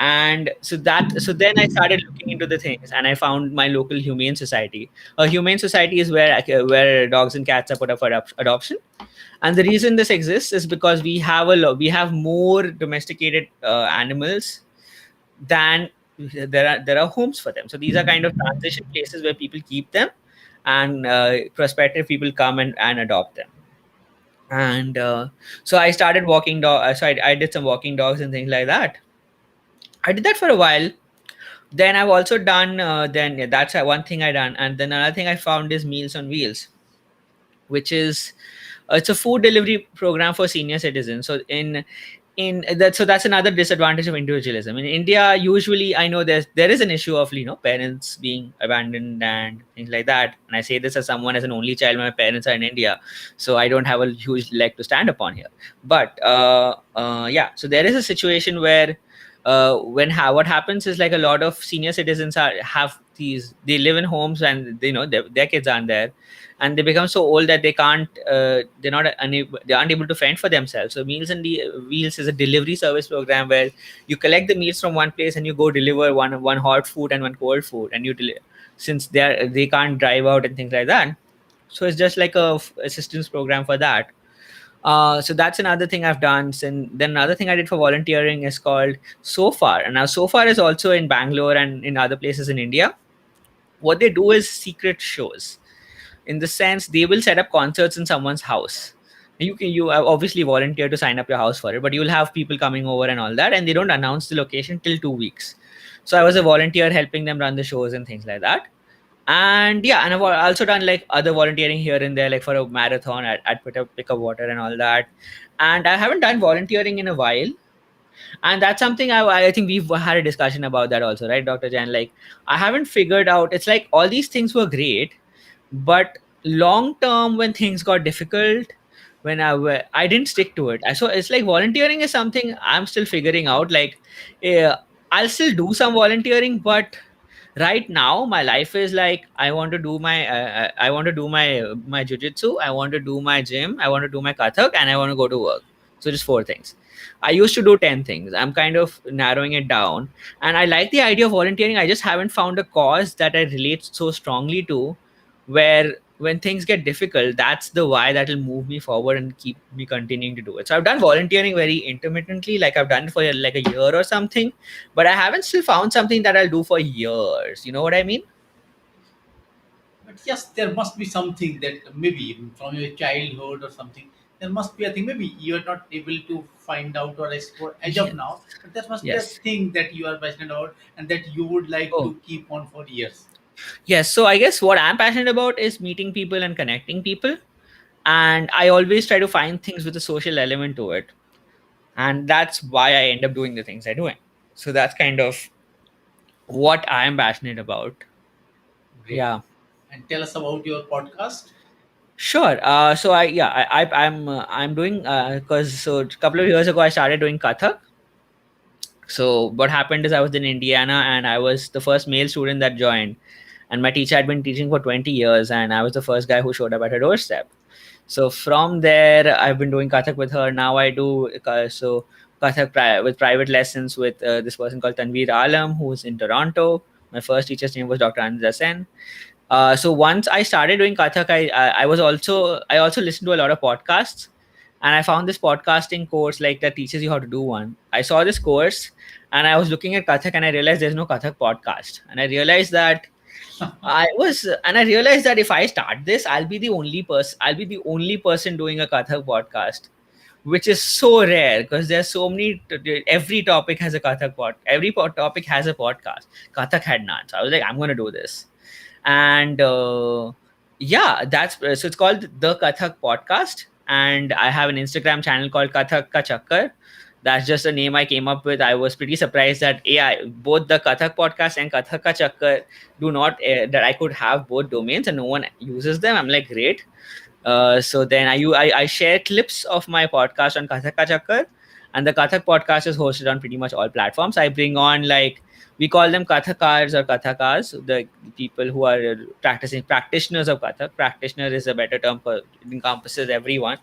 And so then I started looking into the things, and I found my local humane society. A humane society is where dogs and cats are put up for adoption. And the reason this exists is because we have more domesticated animals than there are homes for them. So these are kind of transition places where people keep them, and prospective people come and adopt them. And so I started walking dog. So I did some walking dogs and things like that. I did that for a while. Then I've also done. Then yeah, that's one thing I done, and then another thing I found is Meals on Wheels, which is it's a food delivery program for senior citizens. So that's another disadvantage of individualism in India. Usually, I know there is an issue of parents being abandoned and things like that. And I say this as someone as an only child. My parents are in India, so I don't have a huge leg to stand upon here. But yeah, so there is a situation where what happens is, like, a lot of senior citizens they live in homes, and their kids aren't there, and they become so old that they aren't able to fend for themselves. So Meals and Wheels is a delivery service program where you collect the meals from one place and you go deliver one hot food and one cold food, and since they can't drive out and things like that. So it's just like a assistance program for that. So that's another thing I've done. And then another thing I did for volunteering is called SOFAR. And now SOFAR is also in Bangalore and in other places in India. What they do is secret shows, in the sense they will set up concerts in someone's house. You obviously volunteer to sign up your house for it, but you'll have people coming over and all that, and they don't announce the location till 2 weeks. So I was a volunteer helping them run the shows and things like that. And yeah, and I've also done like other volunteering here and there, like for a marathon at pick up water and all that. And I haven't done volunteering in a while, and that's something I think we've had a discussion about that also, right, Dr. Jain? Like, I haven't figured out. It's like all these things were great, but long term, when things got difficult, when I didn't stick to it. So it's like volunteering is something I'm still figuring out. Like, uh, I'll still do some volunteering, but right now my life is like, I want to do my jujitsu, I want to do my gym, I want to do my kathak, and I want to go to work. So just 4 things. I used to do 10 things. I'm kind of narrowing it down, and I like the idea of volunteering. I just haven't found a cause that I relate so strongly to, where when things get difficult, that's the why that will move me forward and keep me continuing to do it. So I've done volunteering very intermittently, like I've done it for like a year or something, but I haven't still found something that I'll do for years. You know what I mean? But yes, there must be something that maybe from your childhood or something. There must be a thing. Maybe you are not able to find out or explore as of Yes. now, but there must be a Yes. thing that you are passionate about and that you would like Oh, to keep on for years. yes. So I guess what I'm passionate about is meeting people and connecting people. And I always try to find things with a social element to it. And that's why I end up doing the things I'm doing. So that's kind of what I'm passionate about. Great. Yeah. And tell us about your podcast. Sure. So I'm doing, because so a couple of years ago I started doing Kathak. So what happened is, I was in Indiana and I was the first male student that joined, and my teacher had been teaching for 20 years, and I was the first guy who showed up at her doorstep. So from there, I've been doing Kathak with her. Now I do Kathak with private lessons with this person called Tanveer Alam, who's in Toronto. My first teacher's name was Dr. Ananda Sen. So once I started doing Kathak, I also listened to a lot of podcasts, and I found this podcasting course like that teaches you how to do one. I saw this course, and I was looking at Kathak, and I realized there's no Kathak podcast, and I realized that if I start this, I'll be the only person doing a Kathak podcast, which is so rare because there's so many. Every topic has a topic has a podcast. Kathak had none, so I was like, I'm gonna do this. And Yeah, that's so it's called the Kathak podcast, and I have an Instagram channel called Kathak Ka Chakkar. That's just a name I came up with. I was pretty surprised that AI, both the Kathak podcast and Kathak Ka Chakkar, do not that I could have both domains and no one uses them. I'm like, great. So then I share clips of my podcast on Kathak Ka Chakkar, and the Kathak podcast is hosted on pretty much all platforms. I bring on, like, we call them Kathakars or Katakas, the people who are practicing practitioners of Kathak. Practitioner is a better term for it encompasses everyone.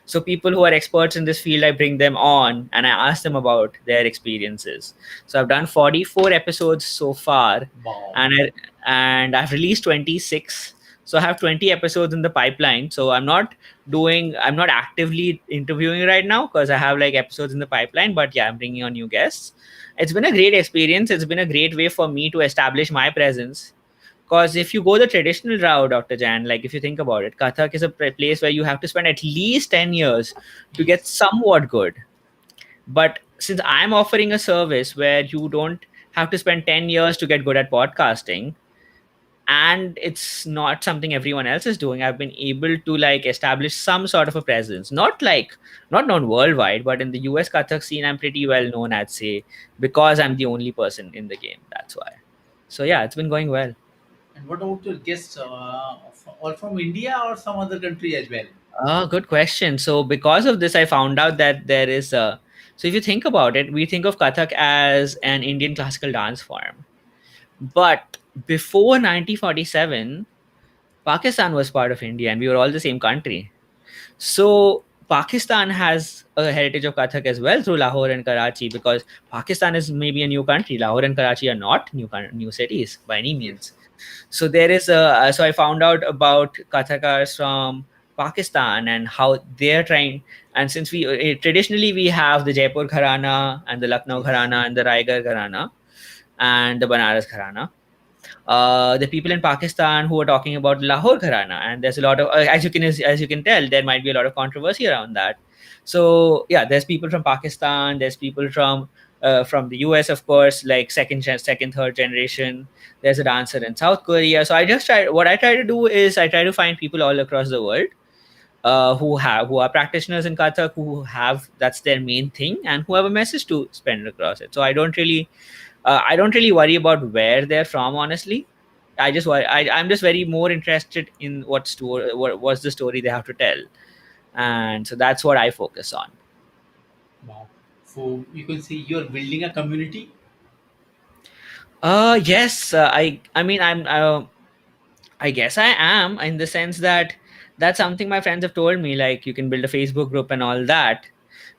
So people who are experts in this field, I bring them on and I ask them about their experiences. So I've done 44 episodes so far, Wow. and I've released 26. So I have 20 episodes in the pipeline. So I'm not actively interviewing right now because I have like episodes in the pipeline. But yeah, I'm bringing on new guests. It's been a great experience. It's been a great way for me to establish my presence. Because if you go the traditional route, Dr. Jan, like if you think about it, Kathak is a place where you have to spend at least 10 years to get Yes. somewhat good. But since I'm offering a service where you don't have to spend 10 years to get good at podcasting, and it's not something everyone else is doing, I've been able to like establish some sort of a presence. Not known worldwide, but in the US Kathak scene, I'm pretty well known, I'd say, because I'm the only person in the game. That's why. So yeah, it's been going well. And what about your guests? All from India or some other country as well? Good question. So because of this, I found out that there is a. So if you think about it, we think of Kathak as an Indian classical dance form. But before 1947, Pakistan was part of India and we were all the same country. So Pakistan has a heritage of Kathak as well through Lahore and Karachi, because Pakistan is maybe a new country. Lahore and Karachi are not new cities by any means. Yes. So there is a so I found out about Kathakars from Pakistan and how they're trying. And since traditionally we have the Jaipur Gharana and the Lucknow Yes. Gharana and the Raigarh Gharana and the Banaras Gharana, the people in Pakistan who are talking about Lahore Gharana, and there's a lot of as you can tell, there might be a lot of controversy around that. So yeah, there's people from Pakistan, there's people from the US, of course, like second, third generation. There's a dancer in South Korea. So I try to do is I try to find people all across the world who are practitioners in Kathak, who have that's their main thing, and who have a message to spend across it. So I don't really worry about where they're from, honestly. I'm just very more interested in what's the story they have to tell, and so that's what I focus on. Wow. So you can say you're building a community. Yes, I mean I guess I am, in the sense that that's something my friends have told me. Like, you can build a Facebook group and all that.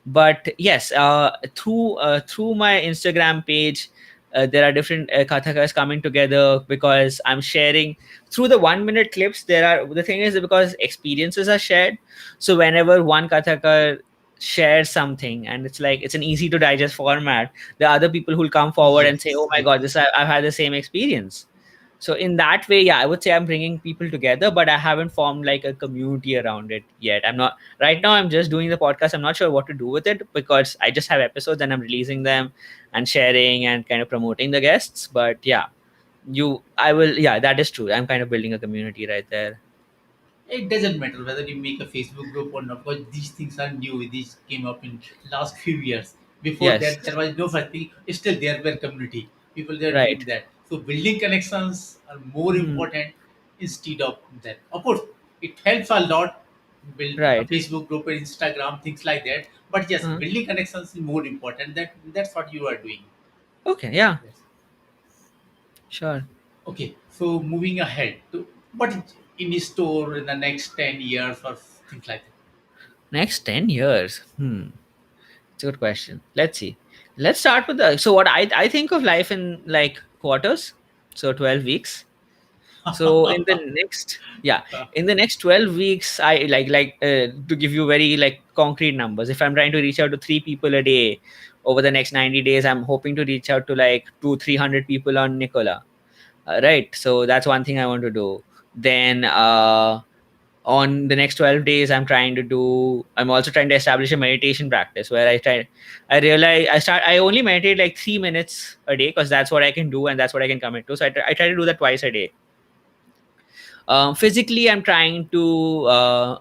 But yes, through my Instagram page, there are different kathakas coming together because I'm sharing through the 1 minute clips. The thing is that because experiences are shared, so whenever one kathaka shares something and it's like it's an easy to digest format, there are other people who'll come forward and say, "Oh Yes. my Yes. God, I've had the same experience." So in that way, yeah, I would say I'm bringing people together, but I haven't formed like a community around it yet. I'm not right now. I'm just doing the podcast. I'm not sure what to do with it because I just have episodes and I'm releasing them and sharing and kind of promoting the guests. But yeah, I will. Yeah, that is true. I'm kind of building a community right there. It doesn't matter whether you make a Facebook group or not, because these things are new. These came up in last few years. Before Yes. that, there was no such thing. Still, there were community. People they are Right. doing that. So building connections are more Hmm. important instead of that. Of course, it helps a lot. Build a Right. Facebook group or Instagram, things like that. But yes, Uh, building connections is more important. That's what you are doing. okay. Yeah. Yes. Sure. Okay. So moving ahead to what is in store in the next 10 years or things like that. Next 10 years. It's a good question. Let's see. Let's start with the. So what I think of life in like quarters. So 12 weeks. So in the next 12 weeks, I to give you very like concrete numbers. If I'm trying to reach out to 3 people a day over the next 90 days, I'm hoping to reach out to like 300 people on Nikola. Right. So that's one thing I want to do. Then on the next 12 days, I'm also trying to establish a meditation practice where I realize I only meditate like 3 minutes a day because that's what I can do and that's what I can commit to. So I try to do that twice a day. Physically, I'm trying to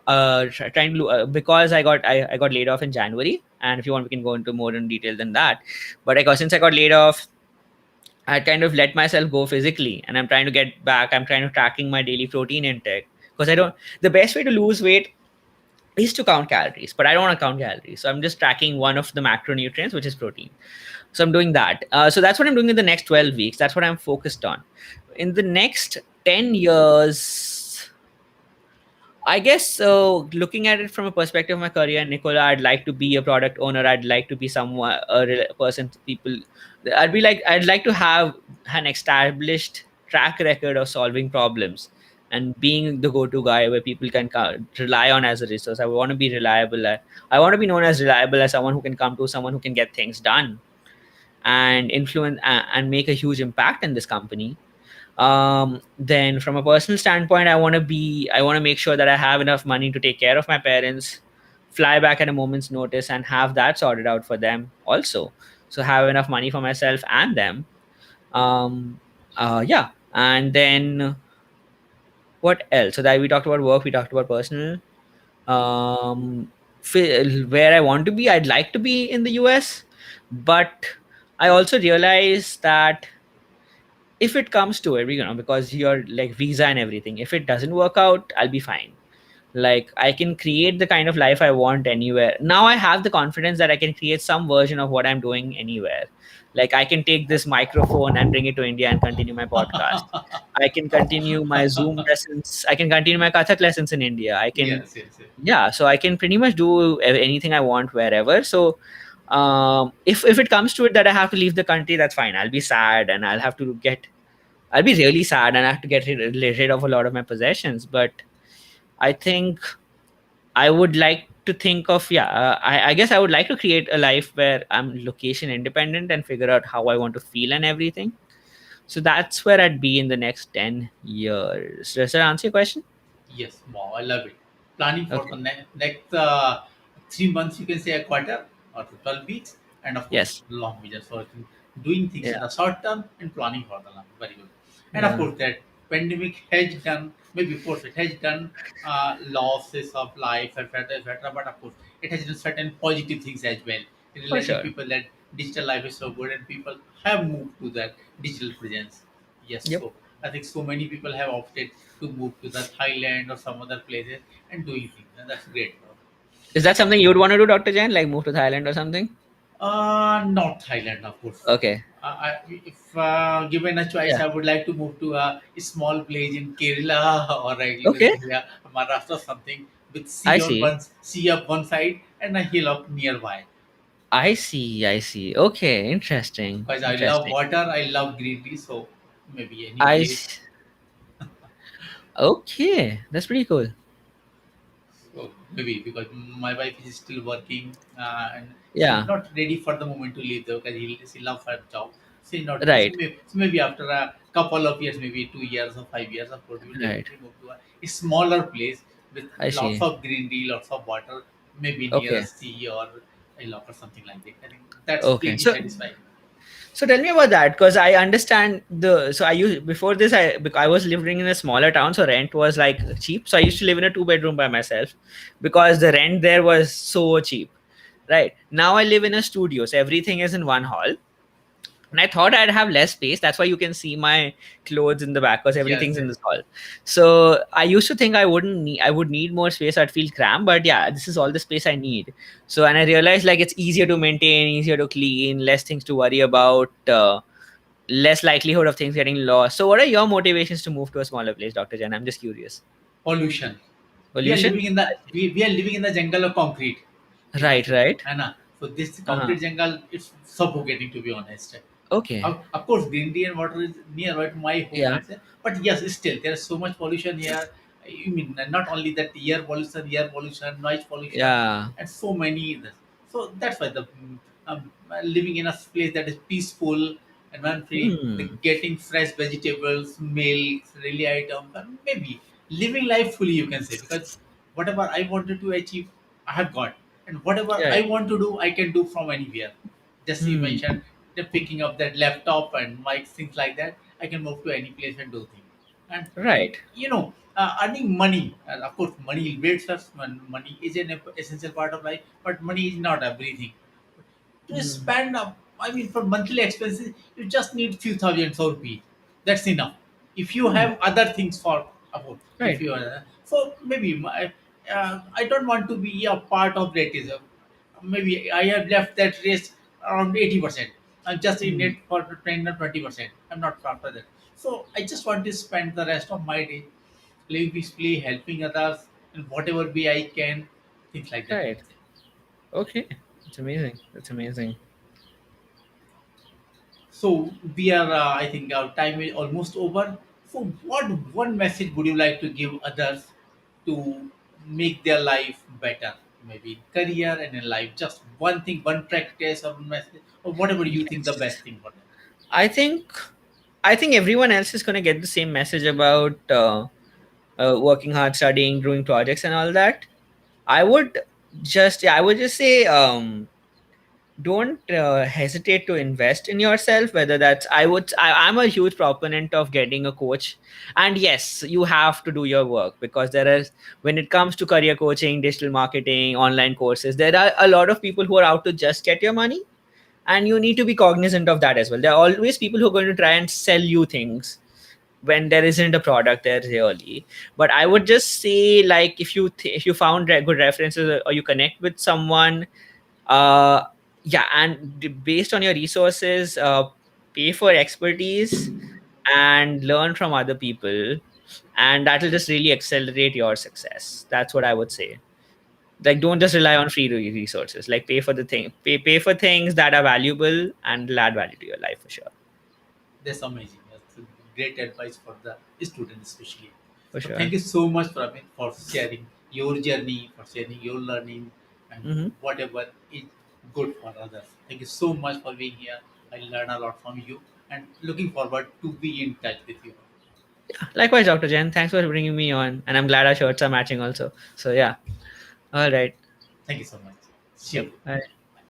because I got laid off in January, and if you want, we can go into more in detail than that. But since I got laid off, I kind of let myself go physically, and I'm trying to get back. I'm trying to tracking my daily protein intake because I don't. The best way to lose weight is to count calories, but I don't want to count calories, so I'm just tracking one of the macronutrients, which is protein. So I'm doing that. So that's what I'm doing in the next 12 weeks. That's what I'm focused on. In the next 10 years, I guess so. Looking at it from a perspective of my career, Nicola, I'd like to be a product owner. I'd like to be someone, person, people. I'd like to have an established track record of solving problems and being the go-to guy where people can rely on as a resource. I want to be reliable. I want to be known as reliable as someone who can come to, someone who can get things done and influence and make a huge impact in this company. Then from a personal standpoint, I want to make sure that I have enough money to take care of my parents, fly back at a moment's notice, and have that sorted out for them also. So have enough money for myself and them. Yeah. And then what else? So that we talked about work, we talked about personal. Where I want to be, I'd like to be in the US, but I also realize that if it comes to it, because you're like visa and everything, if it doesn't work out, I'll be fine. Like I can create the kind of life I want anywhere. Now I have the confidence that I can create some version of what I'm doing anywhere. Like I can take this microphone and bring it to India and continue my podcast. I can continue my Zoom lessons. I can continue my Kathak lessons in India. I can, Yes, yes, yes. yeah. So I can pretty much do anything I want wherever. So if it comes to it that I have to leave the country, that's fine. I'll be sad and I'll be really sad and I have to get rid of a lot of my possessions. But I think I would like to think of, yeah, I guess I would like to create a life where I'm location independent and figure out how I want to feel and everything. So that's where I'd be in the next 10 years. Does that answer your question? Yes, wow, I love it. Planning for the Okay. next 3 months, you can say a quarter or 12 weeks, and of course, Yes. long vision. So, I think doing things in Yeah. the short term and planning for the long. Very good. And of Yeah. course, that pandemic has done, maybe of course, it has done losses of life, etc., etc. But of course, it has done certain positive things as well. For Realizing sure. people that digital life is so good and people have moved to that digital presence. Yes, Yep. so I think so many people have opted to move to the Thailand or some other places and doing things, and that's great. Is that something you would want to do, Dr. Jain? Like move to Thailand or something? Not Thailand, of course. Okay. If given a choice, Yeah. I would like to move to a small place in Kerala or you can Okay. say Maharashtra or something with I see. sea up one side and a hill up nearby. I see. I see. Okay. Interesting. Because I love Interesting. water, I love greenery, so maybe any I place. s- okay. That's pretty cool. So maybe because my wife is still working and she's Yeah. not ready for the moment to leave though because she loves her job. She's not ready. Right. So maybe after a couple of years, maybe 2 years or 5 years, of course, we will Right. definitely move to a smaller place with I lots see. of greenery, lots of water, maybe near a Okay. sea or a lake or something like that. I think that's Okay. pretty So satisfying. so tell me about that because I understand the so I used before this I was living in a smaller town, so rent was like cheap. So I used to live in a two-bedroom by myself because the rent there was so cheap. Right. Now I live in a studio, so everything is in one hall. And I thought I'd have less space. That's why you can see my clothes in the back because Yes, everything's in yes. this hall. So I used to think I would need more space. I'd feel cramped, but yeah, this is all the space I need. So and I realized like it's easier to maintain, easier to clean, less things to worry about, less likelihood of things getting lost. So what are your motivations to move to a smaller place, Dr. Jan? I'm just curious. Pollution. We are Pollution? living in the we are living in the jungle of concrete. You can Right, say, right. Anna. So this Uh-huh. concrete jungle is suffocating to be honest. Okay. Of course, greenery and water is nearby to my home, Yeah. let's say. But yes, still there is so much pollution here. You mean not only that air pollution, noise pollution, Yeah. and so many others. So that's why living in a place that is peaceful and one free, the Hmm. getting fresh vegetables, milk, daily items, and maybe living life fully, you can say, because whatever I wanted to achieve, I have got, and whatever Yeah. I want to do, I can do from anywhere. Just you Hmm. mentioned the picking up that laptop and mics, things like that. I can move to any place and do things. And Right. earning money, of course money builds us. Money is an essential part of life, but money is not everything. To Mm. spend, I mean, for monthly expenses, you just need few thousands of rupees. That's enough. If you Mm. have other things for about, if Right. you are, so maybe I don't want to be a part of racism. Maybe I have left that race around 80%. I'm just in Mm. it for 10 or 20%. I'm not after that. So I just want to spend the rest of my day living peacefully, helping others in whatever way I can, things like that. Right. Okay. That's amazing. That's amazing. So we are, I think our time is almost over. So what one message would you like to give others to make their life better? Maybe in career and in life. Just one thing, one practice or one message or whatever you think the Yes. best thing for them. I think I think everyone else is going to get the same message about working hard, studying, doing projects, and all that. I would I would just say, don't hesitate to invest in yourself. Whether that's I'm a huge proponent of getting a coach, and yes, you have to do your work, because there is, when it comes to career coaching, digital marketing, online courses, there are a lot of people who are out to just get your money, and you need to be cognizant of that as well. There are always people who are going to try and sell you things when there isn't a product there really. But I would just say, like, if you found good references, or you connect with someone, uh yeah, and based on your resources, pay for expertise and learn from other people, and that will just really accelerate your success. That's what I would say. Like, don't just rely on free resources. Like, pay for things that are valuable and will add value to your life, for sure. That's amazing. That's a great advice for the student especially. For So thank sure. you so much, Pramit, for sharing your journey, for sharing your learning, and Hmm. whatever is good for others. Thank you so much for being here. I learned a lot from you, and looking forward to be in touch with you. Likewise, Dr. Jen, thanks for bringing me on, and I'm glad our shirts are matching also. So yeah. All right. Thank you so much. See Yep. you. Bye.